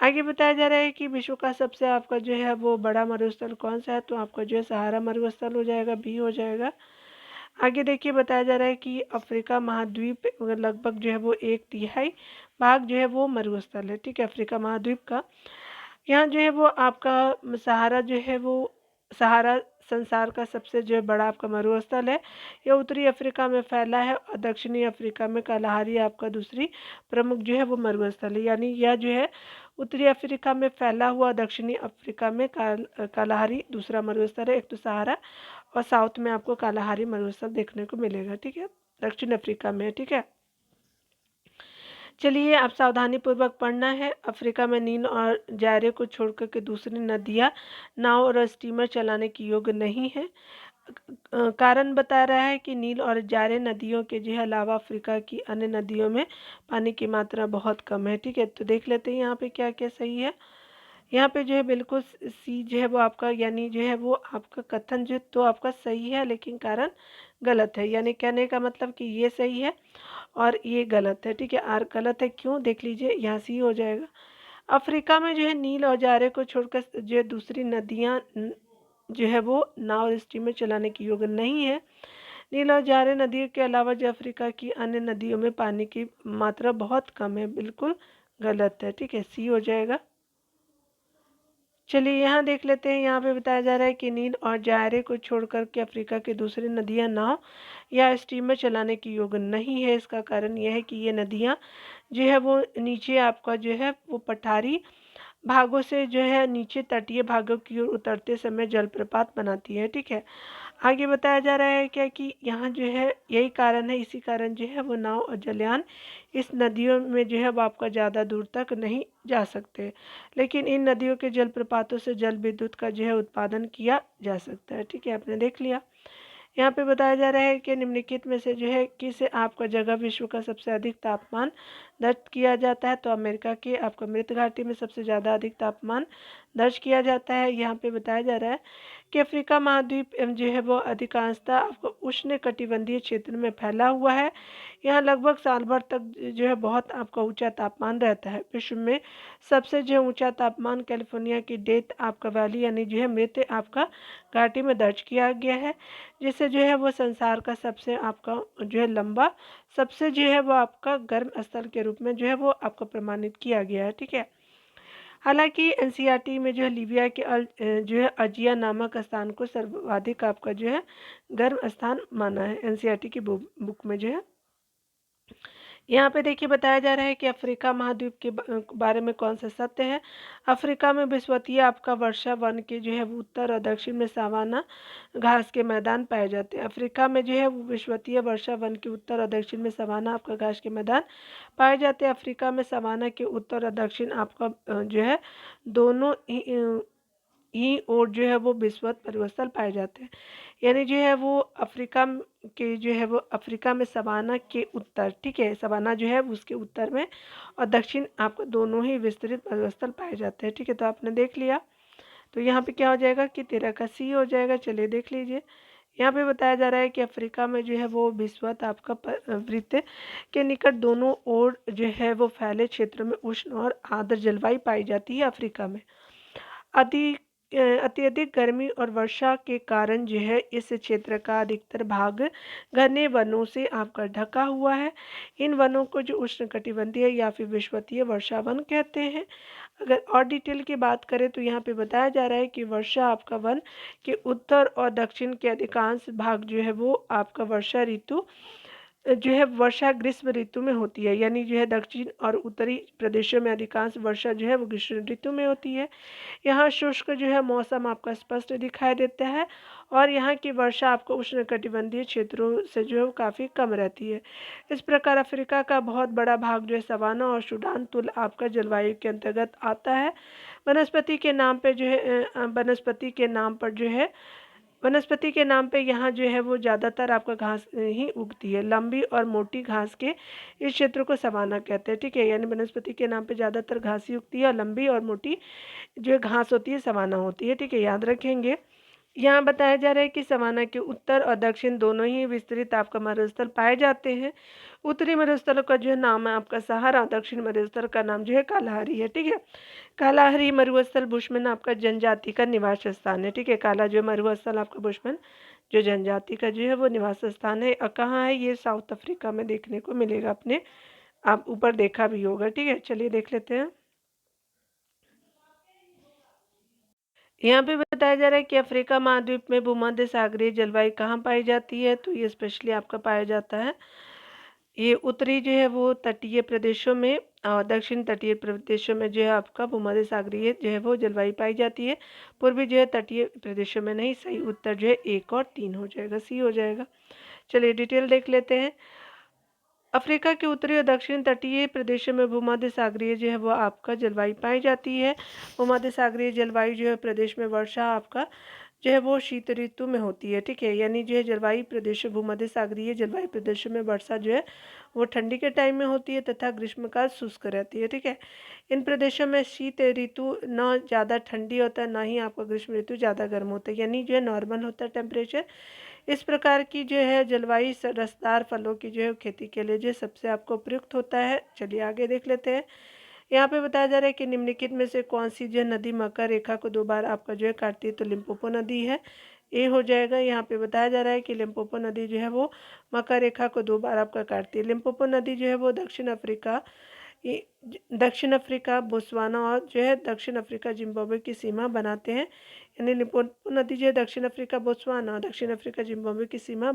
आगे बताया जा रहा है कि विश्व का सबसे आपका जो है वो बड़ा मरुस्थल कौन सा है, तो आपका जो है सहारा मरुस्थल हो जाएगा, बी हो जाएगा। आगे देखिए बताया जा रहा है कि अफ्रीका महाद्वीप लगभग जो है वो 1/3 भाग जो है वो मरुस्थल है, ठीक है, अफ्रीका महाद्वीप का। यहाँ जो है वो आपका सहारा जो है वो सहारा संसार का सबसे जो है बड़ा आपका मरुस्थल है। यह उत्तरी अफ्रीका में फैला है और दक्षिणी अफ्रीका में कालाहारी आपका दूसरी प्रमुख जो है वो मरुस्थल है। यानी यह जो है उत्तरी अफ्रीका में फैला हुआ, दक्षिणी अफ्रीका में कालाहारी दूसरा मरुस्थल है। एक तो सहारा और साउथ में आपको कालाहारी मरुस्थल देखने को मिलेगा, ठीक है, दक्षिण अफ्रीका में, ठीक है। चलिए आप सावधानी पूर्वक पढ़ना है। अफ्रीका में नील और जायरे को छोड़कर के दूसरी नदियाँ नाव और स्टीमर चलाने की योग्य नहीं है। कारण बता रहा है कि नील और जायरे नदियों के जो अलावा अफ्रीका की अन्य नदियों में पानी की मात्रा बहुत कम है, ठीक है। तो देख लेते हैं यहाँ पे क्या क्या सही है। यहाँ पे जो है बिल्कुल सी जो है वो आपका यानी जो है वो आपका कथन जो तो आपका सही है, लेकिन कारण गलत है। यानी कहने का मतलब कि ये सही है और ये गलत है, ठीक है। आर गलत है, क्यों, देख लीजिए, यहाँ सी हो जाएगा। अफ्रीका में जो है नील और जारे को छोड़कर जो है दूसरी नदियाँ जो है वो नाव और स्टीमर चलाने की योग्य नहीं है। नील और जारे नदियों के अलावा जो अफ्रीका की अन्य नदियों में पानी की मात्रा बहुत कम है, बिल्कुल गलत है, ठीक है, सी हो जाएगा। चलिए यहाँ देख लेते हैं। यहाँ पे बताया जा रहा है कि नील और जायरे को छोड़कर के अफ्रीका की दूसरी नदियाँ नाव या स्टीमर चलाने की योग्य नहीं है। इसका कारण यह है कि ये नदियाँ जो है वो नीचे आपका जो है वो पठारी भागों से जो है नीचे तटीय भागों की ओर उतरते समय जलप्रपात बनाती है, ठीक है। आगे बताया जा रहा है क्या कि यहाँ जो है यही कारण है, इसी कारण जो है वो नाव और जलयान इस नदियों में जो है वो आपका ज़्यादा दूर तक नहीं जा सकते, लेकिन इन नदियों के जलप्रपातों से जल विद्युत का जो है उत्पादन किया जा सकता है, ठीक है, आपने देख लिया। यहाँ पे बताया जा रहा है कि निम्नलिखित में से जो है किस आपका जगह विश्व का सबसे अधिक तापमान दर्ज किया जाता है, तो अमेरिका के आपका मृत घाटी में सबसे ज़्यादा अधिक तापमान दर्ज किया जाता है। यहाँ पे बताया जा रहा है कि अफ्रीका महाद्वीप जो है वो अधिकांशतः आपको उष्ण कटिबंधीय क्षेत्र में फैला हुआ है। यहाँ लगभग साल भर तक जो है बहुत आपका ऊंचा तापमान रहता है। विश्व में सबसे जो ऊंचा तापमान कैलिफोर्निया की डेथ आपका वैली यानी जो है मृत आपका घाटी में दर्ज किया गया है, जिससे जो है वो संसार का सबसे आपका जो है लंबा सबसे जो है वो आपका गर्म स्थल के रूप में जो है वो आपको प्रमाणित किया गया है, ठीक है। हालांकि एनसीईआरटी में जो है लीबिया के जो है अजिया नामक स्थान को सर्वाधिक आपका जो है गर्म स्थान माना है एनसीईआरटी की बुक में जो है। यहाँ पे देखिए बताया जा रहा है कि अफ्रीका महाद्वीप के बारे में कौन सा सत्य है। अफ्रीका में विषवतीय आपका वर्षा वन के जो है वो उत्तर और दक्षिण में सावाना घास के मैदान पाए जाते हैं। अफ्रीका में जो है वो विषवतीय वर्षा वन के उत्तर और दक्षिण में सावाना आपका घास के मैदान पाए जाते हैं। अफ्रीका में सावाना के उत्तर और दक्षिण आपका जो है दोनों ही ही ओर जो है वो विषुवत मरुस्थल पाए जाते हैं। यानी जो है वो अफ्रीका के जो है वो अफ्रीका में सवाना के उत्तर, ठीक है, सवाना जो है उसके उत्तर में और दक्षिण आपको दोनों ही विस्तृत मरुस्थल पाए जाते हैं, ठीक है। तो आपने देख लिया, तो यहाँ पे क्या हो जाएगा कि 13 का सी हो जाएगा। चलिए देख लीजिए, यहाँ पे बताया जा रहा है कि अफ्रीका में जो है वो विषुवत आपका वृत्त के निकट दोनों ओर जो है वो फैले क्षेत्र में उष्ण और आर्द्र जलवायु पाई जाती है। अफ्रीका में अत्यधिक गर्मी और वर्षा के कारण जो है इस क्षेत्र का अधिकतर भाग घने वनों से आपका ढका हुआ है। इन वनों को जो उष्णकटिबंधीय या फिर विषुवतीय वर्षा वन कहते हैं। अगर और डिटेल की बात करें तो यहाँ पे बताया जा रहा है कि वर्षा आपका वन के उत्तर और दक्षिण के अधिकांश भाग जो है वो आपका वर्षा ऋतु जो है वर्षा ग्रीष्म ऋतु में होती है। यानी जो है दक्षिण और उत्तरी प्रदेशों में अधिकांश वर्षा जो है वो ग्रीष्म ऋतु में होती है। यहाँ शुष्क जो है मौसम आपका स्पष्ट दिखाई देता है और यहाँ की वर्षा आपको उष्णकटिबंधीय क्षेत्रों से जो है वो काफ़ी कम रहती है। इस प्रकार अफ्रीका का बहुत बड़ा भाग जो है सवाना और सूडान तुल आपका जलवायु के अंतर्गत आता है। वनस्पति के नाम पे जो है वनस्पति के नाम पे यहाँ जो है वो ज़्यादातर आपका घास ही उगती है। लंबी और मोटी घास के इस क्षेत्र को सवाना कहते हैं, ठीक है। यानी वनस्पति के नाम पे ज़्यादातर घास ही उगती है और लंबी और मोटी जो घास होती है सवाना होती है, ठीक है, याद रखेंगे। यहाँ बताया जा रहा है कि सवाना के उत्तर और दक्षिण दोनों ही विस्तृत आपका मरुस्थल पाए जाते हैं। उत्तरी मरुस्थल का जो नाम है आपका सहारा, दक्षिण मरुस्थल का नाम जो है कालाहारी है, ठीक है। कालाहारी मरुस्थल बुशमैन आपका जनजाति का निवास स्थान है, ठीक है। काला जो मरुस्थल आपका बुशमैन जो जनजाति का जो है वो निवास स्थान है। कहाँ है ये? साउथ अफ्रीका में देखने को मिलेगा अपने, आप ऊपर देखा भी होगा, ठीक है। चलिए देख लेते हैं। यहाँ पे बताया जा रहा है कि अफ्रीका महाद्वीप में भूमध्य सागरीय जलवायु कहाँ पाई जाती है, तो ये स्पेशली आपका पाया जाता है ये उत्तरी जो है वो तटीय प्रदेशों में और दक्षिण तटीय प्रदेशों में जो है आपका भूमध्य सागरीय जो है वो जलवायु पाई जाती है। पूर्वी जो है तटीय प्रदेशों में नहीं। सही उत्तर जो है 1 और 3 हो जाएगा, सी हो जाएगा। चलिए डिटेल देख लेते हैं। अफ्रीका के उत्तरी और दक्षिण तटीय प्रदेशों में भूमध्य सागरीय जो है वो आपका जलवायु पाई जाती है। भूमध्य सागरीय जलवायु जो है प्रदेश में वर्षा आपका जो है वो शीत ऋतु में होती है, ठीक है। यानी जो है जलवायु प्रदेश भूमध्य सागरीय जलवायु प्रदेशों में वर्षा जो है वो ठंडी के टाइम में होती है तथा ग्रीष्मकाल शुष्क रहती है, ठीक है। इन प्रदेशों में शीत ऋतु न ज़्यादा ठंडी होता है, ना ही आपका ग्रीष्म ऋतु ज़्यादा गर्म होता है, यानी जो है नॉर्मल होता है टेम्परेचर। इस प्रकार की जो है जलवायु रसदार फलों की जो है खेती के लिए जो सबसे आपको उपयुक्त होता है। चलिए आगे देख लेते हैं। यहाँ पे बताया जा रहा है कि निम्नलिखित में से कौन सी जो नदी मकर रेखा को 2 बार आपका जो है काटती है, तो लिम्पोपो नदी है, ए हो जाएगा। यहाँ पे बताया जा रहा है कि लिम्पोपो नदी जो है वो मकर रेखा को 2 बार आपका काटती है। लिम्पोपो नदी जो है वो दक्षिण अफ्रीका बोत्सवाना और जो है दक्षिण अफ्रीका जिम्बाब्वे की सीमा बनाते हैं। यानी लिम्पोपो नदी जो है दक्षिण अफ्रीका बोत्सवाना दक्षिण अफ्रीका जिम्बाब्वे की सीमा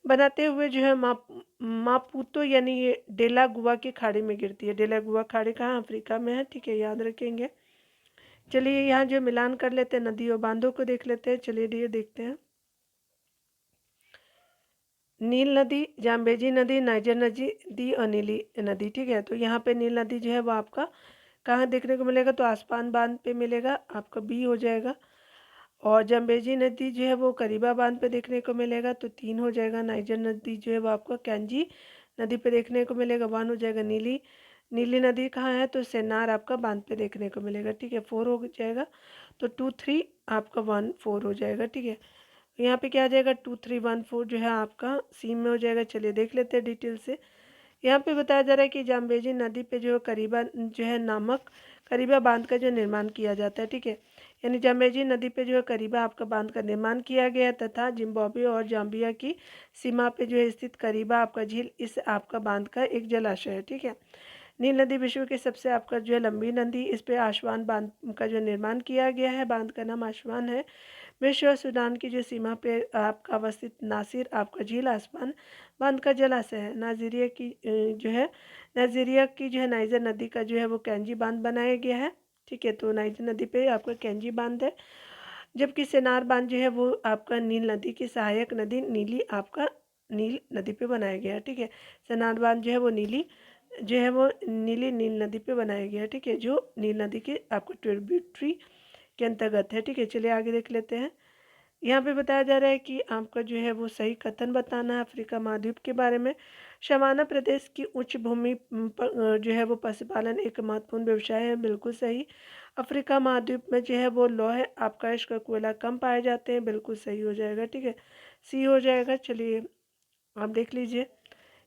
बनाते हुए जो है मापुतो यानी ये डेलागुआ की खाड़ी में गिरती है। डेलागुआ खाड़ी कहाँ? अफ्रीका में है, ठीक है, याद रखेंगे। चलिए यहाँ जो मिलान कर लेते हैं नदी और बांधों को देख लेते हैं। चलिए ये देखते हैं। नील नदी, जाम्बेजी नदी, नाइजर नदी और नीली नदी, ठीक है। तो यहाँ पे नील नदी जो है वो आपका कहाँ देखने को मिलेगा, तो आसपान बांध पे मिलेगा, आपका बी हो जाएगा। और जम्बेजी नदी जो है वो करीबा बांध पे देखने को मिलेगा, तो 3 हो जाएगा। नाइजर नदी जो है वो आपको कैंजी नदी पे देखने को मिलेगा, 1 हो जाएगा। नीली नदी कहाँ है, तो सेनार आपका बांध पे देखने को मिलेगा, ठीक है, 4 हो जाएगा। तो 2 3 आपका 1 4 हो जाएगा, ठीक है। यहाँ पे क्या आ जाएगा, 2 3 1 4 जो है आपका सी में हो जाएगा। चलिए देख लेते हैं डिटेल से। यहाँ पे बताया जा रहा है कि जाम्बेजी नदी पे जो करीबा जो है नामक करीबा बांध का जो निर्माण किया जाता है, ठीक है। यानी जाम्बेजी नदी पे जो है करीबा आपका बांध का निर्माण किया गया तथा जिम्बाब्वे और जाम्बिया की सीमा पे जो है स्थित करीबा आपका झील इस आपका बांध का एक जलाशय है, ठीक है। नील नदी विश्व की सबसे आपका जो है लंबी नदी, इस पे आसवान बांध का जो निर्माण किया गया है, बांध का नाम आसवान है। मिस्र और सूडान की जो सीमा पे आपका अवस्थित नासिर आपका झील आसमान बांध का जलाशय है। नाइजीरिया की जो है नाइजर नदी का जो है वो कैंजी बांध बनाया गया है, ठीक है। तो नाइजर नदी पे आपका कैंजी बांध है, जबकि सेनार बांध जो है वो आपका नील नदी की सहायक नदी नील नदी पे बनाया गया है, ठीक है। सेनार बांध जो है वो नील नदी पे बनाया गया है, ठीक है, जो नील नदी के आपको ट्रिब्यूटरी के अंतर्गत है। ठीक है, चलिए आगे देख लेते हैं। यहाँ पे बताया जा रहा है कि आपका जो है वो सही कथन बताना है अफ्रीका महाद्वीप के बारे में। सवाना प्रदेश की उच्च भूमि पर जो है वो पशुपालन एक महत्वपूर्ण व्यवसाय है, बिल्कुल सही। अफ्रीका महाद्वीप में जो है वो लौह अवकाश का कोयला कम पाए जाते हैं, बिल्कुल सही हो जाएगा। ठीक है, सी हो जाएगा। चलिए आप देख लीजिए।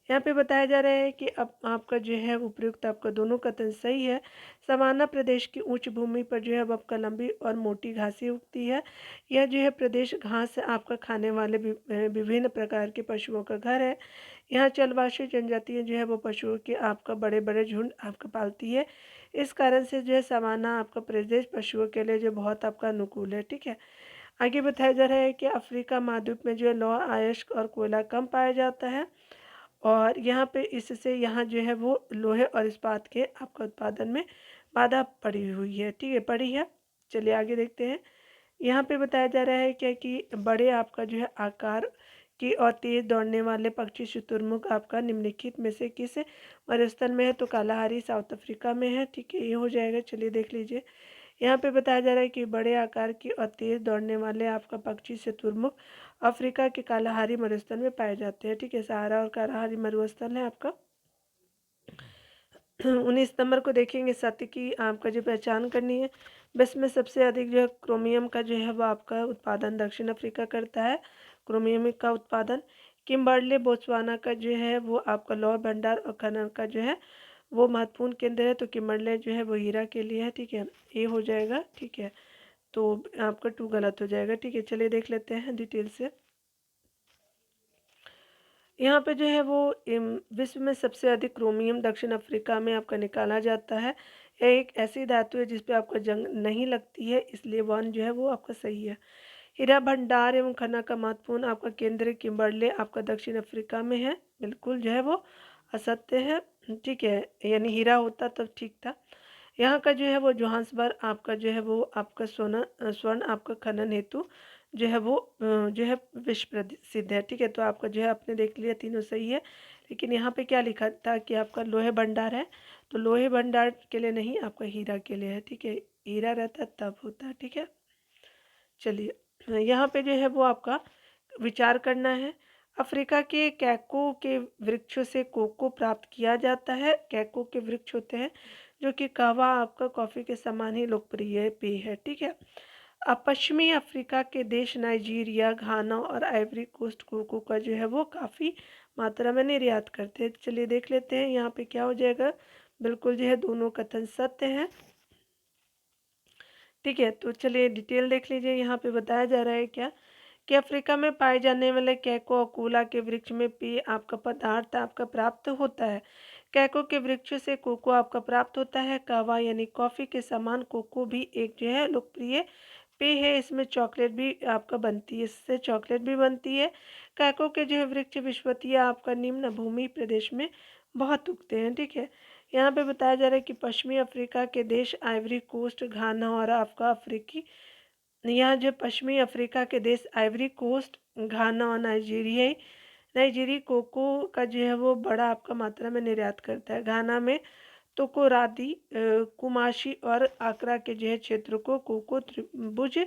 यहाँ पे बताया जा रहा है कि अब आपका जो है उपयुक्त आपका दोनों कथन सही है। सवाना प्रदेश की उच्च भूमि पर जो है अब आपका लंबी और मोटी घासें उगती है। यह जो है प्रदेश घास आपका खाने वाले विभिन्न प्रकार के पशुओं का घर है। यहाँ चलवासी जनजातियाँ जो है वो पशुओं के आपका बड़े बड़े झुंड आपका पालती है। इस कारण से जो है सवाना आपका प्रदेश पशुओं के लिए जो बहुत आपका अनुकूल है। ठीक है, आगे बताया जा रहा है कि अफ्रीका महाद्वीप में जो है लौह अयस्क और कोयला कम पाया जाता है और यहाँ पे इससे यहाँ जो है वो लोहे और इस्पात के आपका उत्पादन में बाधा पड़ी हुई है। ठीक है, पड़ी है। चलिए आगे देखते हैं। यहाँ पे बताया जा रहा है क्या कि बड़े आपका जो है आकार की और तेज दौड़ने वाले पक्षी शुतुरमुर्ग आपका निम्नलिखित में से किस मरुस्थल में है? तो कालाहारी साउथ अफ्रीका में है। ठीक है, ये हो जाएगा। चलिए देख लीजिए। यहाँ पे बताया जा रहा है कि बड़े आकार की और तेज दौड़ने वाले आपका पक्षी शुतुरमुर्ग अफ्रीका के कालाहारी मरुस्थल में पाए जाते हैं। ठीक है, सहारा और कालाहारी मरुस्थल है आपका। 19 नंबर को देखेंगे, सत्य की आपका जो पहचान करनी है। विश्व में सबसे अधिक जो है क्रोमियम का जो है वो आपका उत्पादन दक्षिण अफ्रीका करता है। क्रोमियम का उत्पादन। किम्बर्ले बोत्सवाना का जो है वो आपका लौह भंडार और खनन का जो है वो महत्वपूर्ण केंद्र है। तो किम्बर्ले जो है वो हीरा के लिए है। ठीक है, ये हो जाएगा। ठीक है, तो आपका 2 गलत हो जाएगा। ठीक है, चलिए देख लेते हैं डिटेल से। यहाँ पे जो है वो विश्व में सबसे अधिक क्रोमियम दक्षिण अफ्रीका में आपका निकाला जाता है। यह एक ऐसी धातु है जिस पे आपका जंग नहीं लगती है, इसलिए वन जो है वो आपका सही है। हीरा भंडार एवं खनन का महत्वपूर्ण आपका केंद्र किम्बर्ले आपका दक्षिण अफ्रीका में है, बिल्कुल जो है वो असत्य है। ठीक है, यानी हीरा होता तब ठीक था। यहाँ का जो है वो जोहान्सबर्ग आपका जो है वो आपका स्वर्ण आपका खनन हेतु जो है वो जो है विश्व प्रसिद्ध है। ठीक है, तो आपका जो है आपने देख लिया तीनों सही है। लेकिन यहाँ पे क्या लिखा था कि आपका लोहे भंडार है, तो लोहे भंडार के लिए नहीं, आपका हीरा के लिए है। ठीक है, हीरा रहता तब होता है। ठीक है, चलिए यहाँ पे जो है वो आपका विचार करना है। अफ्रीका के कैको के वृक्षों से कोको प्राप्त किया जाता है। कैको के वृक्ष होते हैं जो कि कहवा आपका कॉफ़ी के समान ही लोकप्रिय पेय है। ठीक है, अब पश्चिमी अफ्रीका के देश नाइजीरिया, घाना और आइवरी कोस्ट कोको का जो है वो काफ़ी मात्रा में निर्यात करते हैं। चलिए देख लेते हैं यहाँ पे क्या हो जाएगा। बिल्कुल जो है दोनों कथन सत्य हैं। ठीक है, तो चलिए डिटेल देख लीजिए। यहाँ पे बताया जा रहा है क्या कि अफ्रीका में पाए जाने वाले कैको और कोला के वृक्ष में पेय आपका पदार्थ आपका प्राप्त होता है। कैको के वृक्ष से कोको आपका प्राप्त होता है। कहवा यानी कॉफ़ी के समान कोको भी एक जो है लोकप्रिय पेय है। इसमें चॉकलेट भी आपका बनती है, इससे चॉकलेट भी बनती है। कैको के जो है वृक्ष विश्ववीय आपका निम्न भूमि प्रदेश में बहुत उगते हैं। ठीक है, यहाँ पे बताया जा रहा है कि पश्चिमी अफ्रीका के देश आइवरी कोस्ट, घाना और आपका अफ्रीकी यहाँ जो पश्चिमी अफ्रीका के देश आइवरी कोस्ट, घाना और नाइजीरिया कोको का जो है वो बड़ा आपका मात्रा में निर्यात करता है। घाना में तोकोरादी, कुमाशी और आकरा के जो है क्षेत्र को कोको त्रिभुज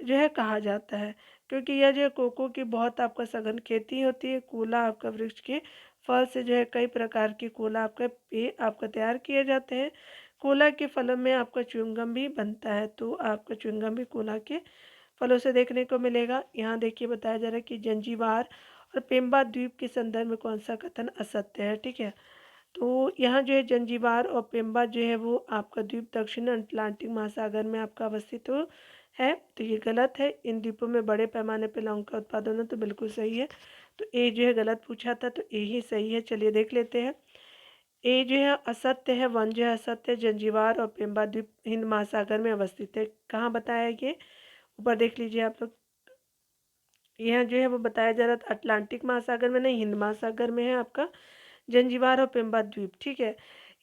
जो है कहा जाता है, क्योंकि यह जो है कोको की बहुत आपका सघन खेती होती है। कोला आपका वृक्ष के फल से जो है कई प्रकार की कोला आपका पेय आपका तैयार किए जाते हैं। कोला के फलों में आपका च्युइंगम भी बनता है, तो आपका च्युइंगम भी कोला के फलों से देखने को मिलेगा। यहाँ देखिए बताया जा रहा है कि जंजीबार और पेम्बा द्वीप के संदर्भ में कौन सा कथन असत्य है। ठीक है, तो यहाँ जो है जंजीबार और पेम्बा जो है वो आपका द्वीप दक्षिण अटलांटिक महासागर में आपका अवस्थित है, तो ये गलत है। इन द्वीपों में बड़े पैमाने पर लौंग का उत्पादन है, तो बिल्कुल सही है। तो ए जो है गलत पूछा था, तो ए ही सही है। चलिए देख लेते हैं। ए जो है असत्य है, वन जो है असत्य है। जंजीबार और पेम्बा द्वीप हिंद महासागर में अवस्थित है। कहाँ बताया ये? ऊपर देख लीजिए आप लोग। यहाँ जो है वो बताया जा रहा था अटलांटिक महासागर में नहीं, हिंद महासागर में है आपका जंजीबार और पेम्बा द्वीप। ठीक है,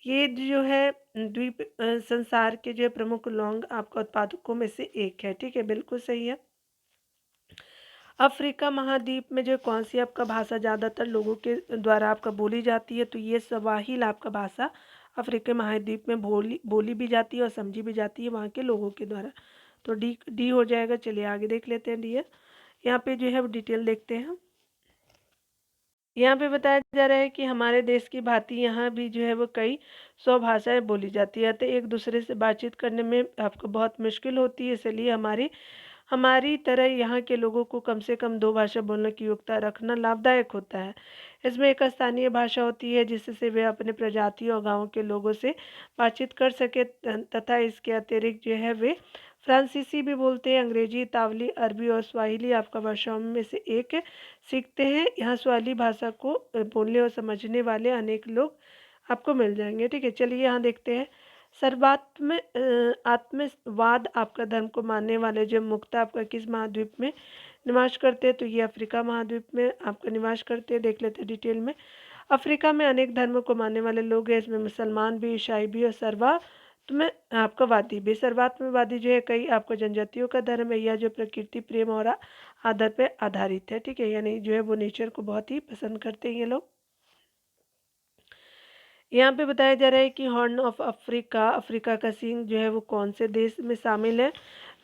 ये जो है द्वीप संसार के जो है प्रमुख लौंग आपका उत्पादकों में से एक है। ठीक है, बिल्कुल सही है। अफ्रीका महाद्वीप में जो कौन सी आपका भाषा ज़्यादातर लोगों के द्वारा आपका बोली जाती है? तो ये स्वाहिल आपका भाषा अफ्रीका महाद्वीप में बोली भी जाती है और समझी भी जाती है वहाँ के लोगों के द्वारा। तो डी डी हो जाएगा। चलिए आगे देख लेते हैं डियर। यहाँ पे जो है वो डिटेल देखते हैं। यहाँ पे बताया जा रहा है कि हमारे देश की भांति यहाँ भी जो है वो कई 100 भाषाएं बोली जाती है, तो एक दूसरे से बातचीत करने में आपको बहुत मुश्किल होती है। इसलिए हमारी तरह यहाँ के लोगों को कम से कम 2 भाषा बोलने की योग्यता रखना लाभदायक होता है। इसमें एक स्थानीय भाषा होती है जिससे वे अपने प्रजाति और गाँव के लोगों से बातचीत कर सके, तथा इसके अतिरिक्त जो है वे फ्रांसीसी भी बोलते हैं, अंग्रेजी, इतालवी, अरबी और स्वाहिली आपका भाषाओं में से एक सीखते हैं। यहाँ स्वाहिली भाषा को बोलने और समझने वाले अनेक लोग आपको मिल जाएंगे। ठीक है, चलिए यहाँ देखते हैं। सर्वात्म आत्मवाद आपका धर्म को मानने वाले जो मुक्त आपका किस महाद्वीप में निवास करते हैं, तो ये अफ्रीका महाद्वीप में आपका निवास करते हैं। देख लेते हैं डिटेल में। अफ्रीका में अनेक धर्मों को मानने वाले लोग हैं। इसमें मुसलमान भी, ईसाई भी और सर्वात्म आपका वादी भी। सर्वात्मवादी जो है कई आपको जनजातियों का धर्म है, यह जो प्रकृति प्रेम और आदर पे आधारित है। ठीक है, यानी जो है वो नेचर को बहुत ही पसंद करते हैं ये लोग। यहाँ पे बताया जा रहा है कि हॉर्न ऑफ अफ्रीका, अफ्रीका का सींग जो है वो कौन से देश में शामिल है,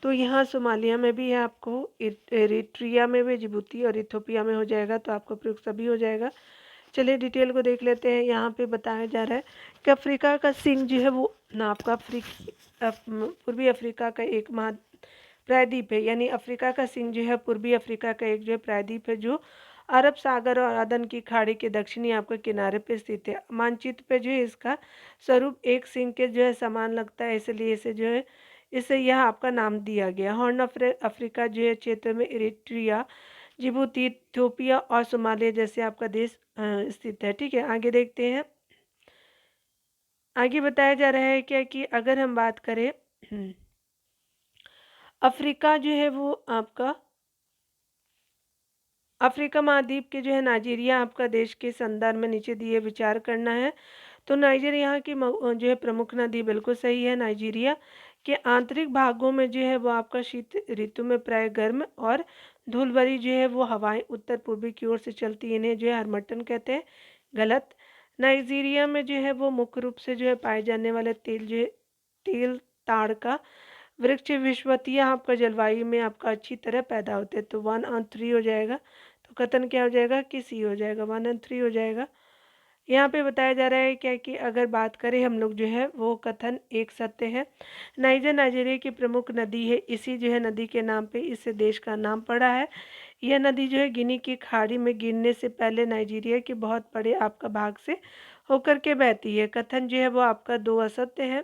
तो यहाँ सोमालिया में भी है, आपको एरिट्रिया में भी, जिबूती और इथोपिया में हो जाएगा। तो आपको प्रयोग सभी हो जाएगा। चलिए डिटेल को देख लेते हैं। यहाँ पे बताया जा रहा है कि अफ्रीका का सींग जो है वो ना आपका पूर्वी अफ्रीका का एक प्रायद्वीप है। यानी अफ्रीका का सिंह जो है पूर्वी अफ्रीका का एक जो है प्रायद्वीप है, जो अरब सागर और अदन की खाड़ी के दक्षिणी आपके किनारे पे स्थित है। मानचित्र पे जो है इसका स्वरूप एक सिंह के जो है समान लगता है, इसलिए इसे जो है इसे यह आपका नाम दिया गया। हॉर्न ऑफ अफ्रीका जो है क्षेत्र में इरिट्रिया, जिबूती, इथियोपिया और सोमालिया जैसे आपका देश स्थित है। ठीक है, आगे देखते हैं। आगे बताया जा रहा है क्या कि अगर हम बात करें अफ्रीका जो है वो आपका अफ्रीका महाद्वीप के जो है नाइजीरिया आपका देश के संदर्भ में नीचे दिए विचार करना है। तो नाइजीरिया यहाँ की जो है प्रमुख नदी बिल्कुल सही है। नाइजीरिया के आंतरिक भागों में जो है वो आपका शीत ऋतु में प्राय गर्म और धूल भरी जो है वो हवाएं उत्तर पूर्वी की ओर से चलती है। इन्हें जो है हरमट्टन कहते हैं। गलत। नाइजीरिया में जो है वो मुख्य रूप से जो है पाए जाने वाले तेल जो है तेल ताड़ का वृक्ष विषवतीय आपका जलवायु में आपका अच्छी तरह पैदा होते हैं। तो 1 और 3 हो जाएगा। तो कथन क्या हो जाएगा कि सी हो जाएगा, 1 और 3 हो जाएगा। यहाँ पे बताया जा रहा है क्या कि अगर बात करें हम लोग जो है वो कथन एक सत्य है। नाइजर नाइजीरिया की प्रमुख नदी है। इसी जो है नदी के नाम पे इस देश का नाम पड़ा है। यह नदी जो है गिनी की खाड़ी में गिरने से पहले नाइजीरिया के बहुत बड़े आपका भाग से होकर के बहती है। कथन जो है वो आपका 2 असत्य है।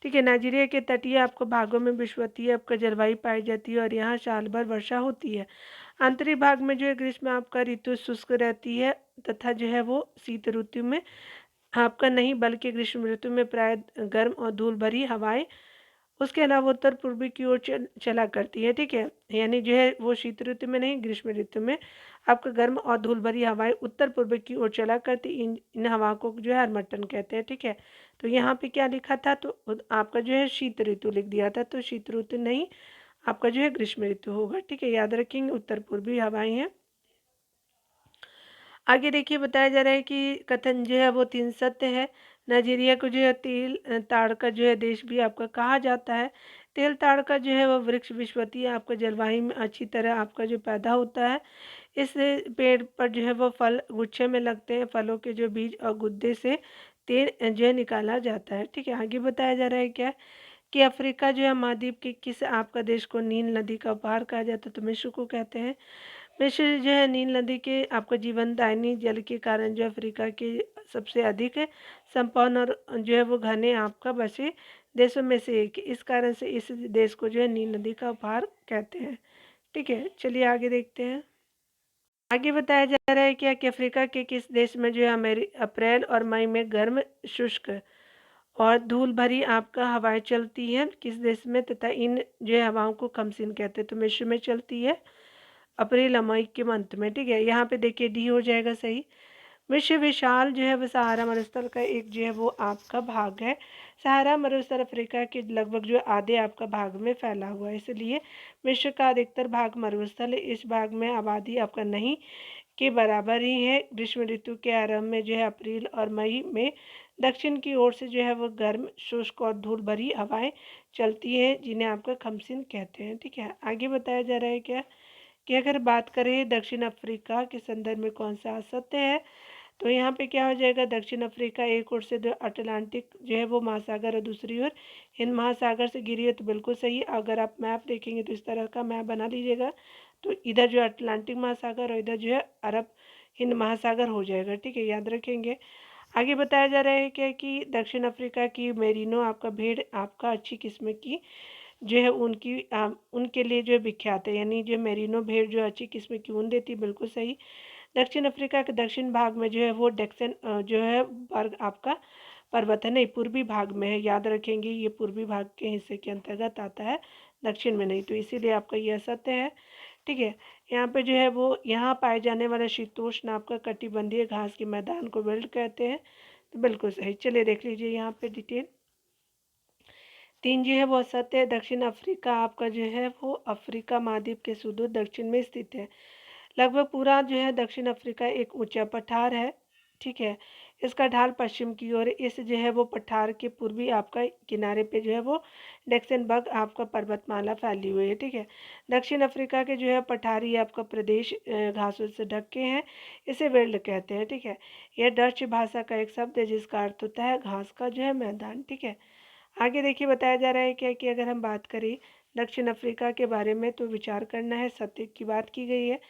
ठीक है, नाइजीरिया के तटीय आपको भागों में विषुवतीय आपका जलवायु पाई जाती है और यहाँ साल भर वर्षा होती है। आंतरिक भाग में जो है ग्रीष्म आपका ऋतु शुष्क रहती है, तथा जो है वो शीत ऋतु में आपका नहीं बल्कि ग्रीष्म ऋतु में प्राय गर्म और धूल भरी हवाएं उसके अलावा उत्तर पूर्वी की ओर चला करती है। ठीक है, यानी जो है वो शीत ऋतु में नहीं, ग्रीष्म ऋतु में आपका गर्म और धूल भरी हवाएं उत्तर पूर्वी की ओर चला करती। इन हवा को जो है हरमट्टन कहते हैं। ठीक है, तो यहाँ पे क्या लिखा था, तो आपका जो है शीत ऋतु लिख दिया था, तो शीत ऋतु नहीं, आपका जो है ग्रीष्म ऋतु होगा। ठीक है, याद रखेंगे उत्तर पूर्वी हवाएं हैं। आगे देखिए बताया जा रहा है कि कथन जो है वो 3 सत्य है। नाइजीरिया को जो है तेल ताड़ का जो है देश भी आपका कहा जाता है। तेल ताड़ का जो है वो वृक्ष विषवतीय आपका जलवायु में अच्छी तरह आपका जो पैदा होता है। इस पेड़ पर जो है वो फल गुच्छे में लगते हैं। फलों के जो बीज और गुद्दे से तेल जो है निकाला जाता है। ठीक है, आगे बताया जा रहा है क्या कि अफ्रीका जो है महाद्वीप के किस आपका देश को नील नदी का उपहार कहा जाता है, तो मिस्र को कहते हैं। मिस्र जो है नील नदी के आपका जीवनदायिनी जल के कारण जो अफ्रीका के सबसे अधिक संपन्न और जो है वो घने आपका बसे देशों में से एक। इस कारण से इस देश को जो है नील नदी का उपहार कहते हैं। ठीक है, चलिए आगे देखते हैं। आगे बताया जा रहा है क्या कि अफ्रीका के किस देश में जो है अप्रैल और मई में गर्म शुष्क और धूल भरी आपका हवाएं चलती हैं, किस देश में, तथा इन जो है हवाओं को खमसीन कहते हैं। तो मिस्र में चलती है अप्रैल और मई के मंथ में। ठीक है, यहाँ पे देखिए डी हो जाएगा सही। मिस्र विशाल जो है वो सहारा मरुस्थल का एक जो है वो आपका भाग है। सहारा मरुस्थल अफ्रीका के लगभग जो आधे आपका भाग में फैला हुआ है, इसलिए मिस्र का अधिकतर भाग मरुस्थल है। इस भाग में आबादी आपका नहीं के बराबर ही है। ग्रीष्म ऋतु के आरंभ में जो है अप्रैल और मई में दक्षिण की ओर से जो है वो गर्म, शुष्क और धूल भरी हवाएं चलती हैं, जिन्हें आपका खमसिन कहते हैं। ठीक है, आगे बताया जा रहा है क्या कि अगर बात करें दक्षिण अफ्रीका के संदर्भ में कौन सा असत्य है, तो यहाँ पे क्या हो जाएगा, दक्षिण अफ्रीका एक ओर से जो अटलांटिक जो है वो महासागर और दूसरी ओर हिंद महासागर से घिरी है, तो बिल्कुल सही। अगर आप मैप देखेंगे तो इस तरह का मैप बना लीजिएगा, तो इधर जो है अटलांटिक महासागर और इधर जो है अरब हिंद महासागर हो जाएगा। ठीक है, याद रखेंगे। आगे बताया जा रहा है क्या कि दक्षिण अफ्रीका की मेरिनो आपका भेड़ आपका अच्छी किस्म की जो है उनके लिए जो है विख्यात है, यानी जो मेरिनो भेड़ जो अच्छी किस्म की ऊन देती है, बिल्कुल सही। दक्षिण अफ्रीका के दक्षिण भाग में जो है वो डेक्सन जो है वर्ग आपका पर्वत है, नहीं पूर्वी भाग में है, याद रखेंगे ये पूर्वी भाग के हिस्से के अंतर्गत आता है, दक्षिण में नहीं, तो इसीलिए आपका ये असत्य है। ठीक है, यहाँ पे जो है वो यहाँ पाए जाने वाला शीतोष्ण आपका कटिबंधीय घास के मैदान को वेल्ड कहते हैं, तो बिल्कुल सही। चलिए देख लीजिए यहाँ पे डिटेल। 3 जो है वो असत्य है। दक्षिण अफ्रीका आपका जो है वो अफ्रीका महाद्वीप के सुदूर दक्षिण में स्थित है। लगभग पूरा जो है दक्षिण अफ्रीका एक ऊंचा पठार है। ठीक है, इसका ढाल पश्चिम की ओर, इस जो है वो पठार के पूर्वी आपका किनारे पे जो है वो डैक्सेनबर्ग आपका पर्वतमाला फैली हुई है। ठीक है, दक्षिण अफ्रीका के जो है पठारी आपका प्रदेश घासों से ढक के हैं, इसे वेल्ड कहते हैं। ठीक है, यह डच भाषा का एक शब्द है जिसका अर्थ होता है घास का जो है मैदान। ठीक है, आगे देखिए बताया जा रहा है क्या कि अगर हम बात करें दक्षिण अफ्रीका के बारे में, तो विचार करना है, सत्य की बात की गई है।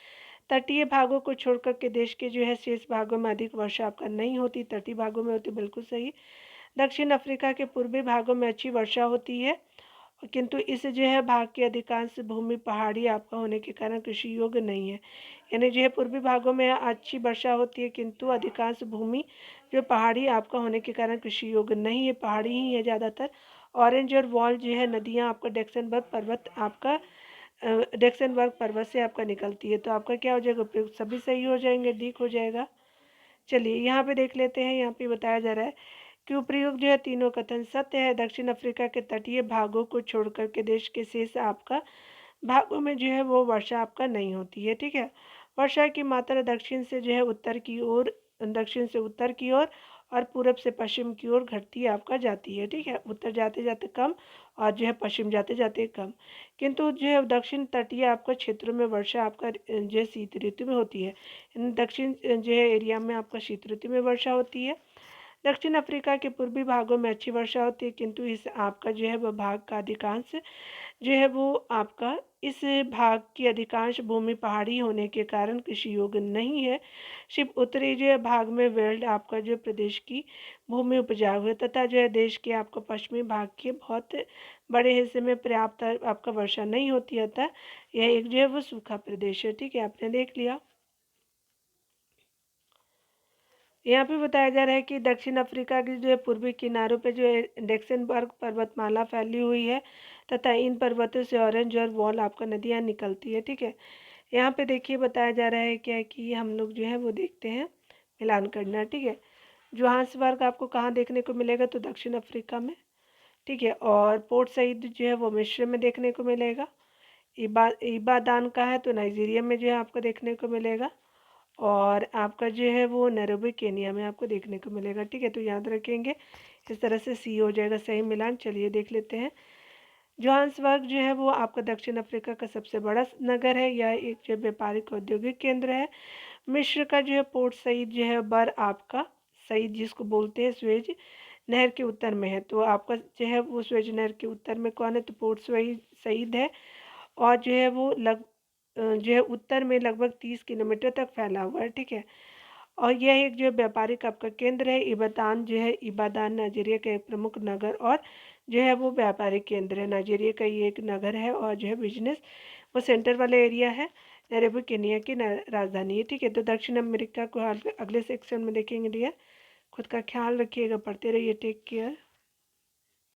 तटीय भागों को छोड़कर के देश के जो है शेष भागों में अधिक वर्षा आपका नहीं होती, तटीय भागों में होती, बिल्कुल सही। दक्षिण अफ्रीका के पूर्वी भागों में अच्छी वर्षा होती है, किंतु इस जो है भाग की अधिकांश भूमि पहाड़ी आपका होने के कारण कृषि योग्य नहीं है। यानी जो है पूर्वी भागों में अच्छी वर्षा होती है, किंतु अधिकांश भूमि जो पहाड़ी आपका होने के कारण कृषि योग्य नहीं है, पहाड़ी ही है ज़्यादातर। ऑरेंज और वॉल जो है नदियाँ आपका डैक्सनबर्ग पर्वत आपका डैक्सनबर्ग पर्वत से आपका निकलती है, तो आपका क्या हो जाएगा, उपयुक्त सभी सही हो जाएंगे, ठीक हो जाएगा। चलिए यहाँ पे देख लेते हैं, यहाँ पे बताया जा रहा है कि उपयुक्त जो है तीनों कथन सत्य है। दक्षिण अफ्रीका के तटीय भागों को छोड़कर के देश के शेष आपका भागों में जो है वो वर्षा आपका नहीं होती है। ठीक है, वर्षा की मात्रा दक्षिण से जो है उत्तर की ओर, दक्षिण से उत्तर की ओर और पूरब से पश्चिम की ओर घटती आपका जाती है। ठीक है, उत्तर जाते जाते कम और जो है पश्चिम जाते जाते कम, किंतु जो है दक्षिण तटीय आपका क्षेत्रों में वर्षा आपका जो है शीत ऋतु में होती है। दक्षिण जो है एरिया में आपका शीत ऋतु में वर्षा होती है। दक्षिण अफ्रीका के पूर्वी भागों में अच्छी वर्षा होती है, किंतु इस आपका जो है वह भाग का अधिकांश जो है वो आपका इस भाग की अधिकांश भूमि पहाड़ी होने के कारण कृषि योग्य नहीं है। सिर्फ उत्तरी जो है भाग में वेल्ड आपका जो प्रदेश की भूमि उपजाऊ है, तथा जो है देश के आपका पश्चिमी भाग के बहुत बड़े हिस्से में पर्याप्त आपका वर्षा नहीं होती है, अतः यह एक जो है वो सूखा प्रदेश है। ठीक है, आपने देख लिया। यहाँ पे बताया जा रहा है कि दक्षिण अफ्रीका के जो है पूर्वी किनारों पे जो है डैक्सनबर्ग पर्वतमाला फैली हुई है, तथा इन पर्वतों से ऑरेंज और वॉल आपका नदियाँ निकलती है। ठीक है, यहाँ पे देखिए बताया जा रहा है क्या कि हम लोग जो है वो देखते हैं मिलान करना। ठीक है, जोहान्सबर्ग आपको कहाँ देखने को मिलेगा, तो दक्षिण अफ्रीका में। ठीक है, और पोर्ट सईद जो है वो मिस्र में देखने को मिलेगा। इबादान का है तो नाइजीरिया में जो है आपको देखने को मिलेगा, और आपका जो है वो नैरोबी केनिया में आपको देखने को मिलेगा। ठीक है, तो याद रखेंगे, इस तरह से सी हो जाएगा सही मिलान। चलिए देख लेते हैं। जोहान्सबर्ग जो है वो आपका दक्षिण अफ्रीका का सबसे बड़ा नगर है, यह एक जो व्यापारिक औद्योगिक केंद्र है। मिस्र का जो है पोर्ट सईद जो है बर आपका सईद जिसको बोलते हैं स्वेज नहर के उत्तर में है, तो आपका जो है वो स्वेज नहर के उत्तर में कौन है, तो पोर्ट सईद है, और जो है वो जो है उत्तर में लगभग 30 किलोमीटर तक फैला हुआ है। ठीक है, और यह एक जो है व्यापारिक आपका केंद्र है। इबादान जो है इबादान नाइजीरिया का एक प्रमुख नगर और जो है वो व्यापारिक केंद्र है। नाइजीरिया का ये एक नगर है और जो है बिजनेस वो सेंटर वाला एरिया है। नैरोबी केनिया की राजधानी है। ठीक है, तो दक्षिण अमेरिका को अगले सेक्शन में देखेंगे डियर। खुद का ख्याल रखिएगा, पढ़ते रहिए, टेक केयर।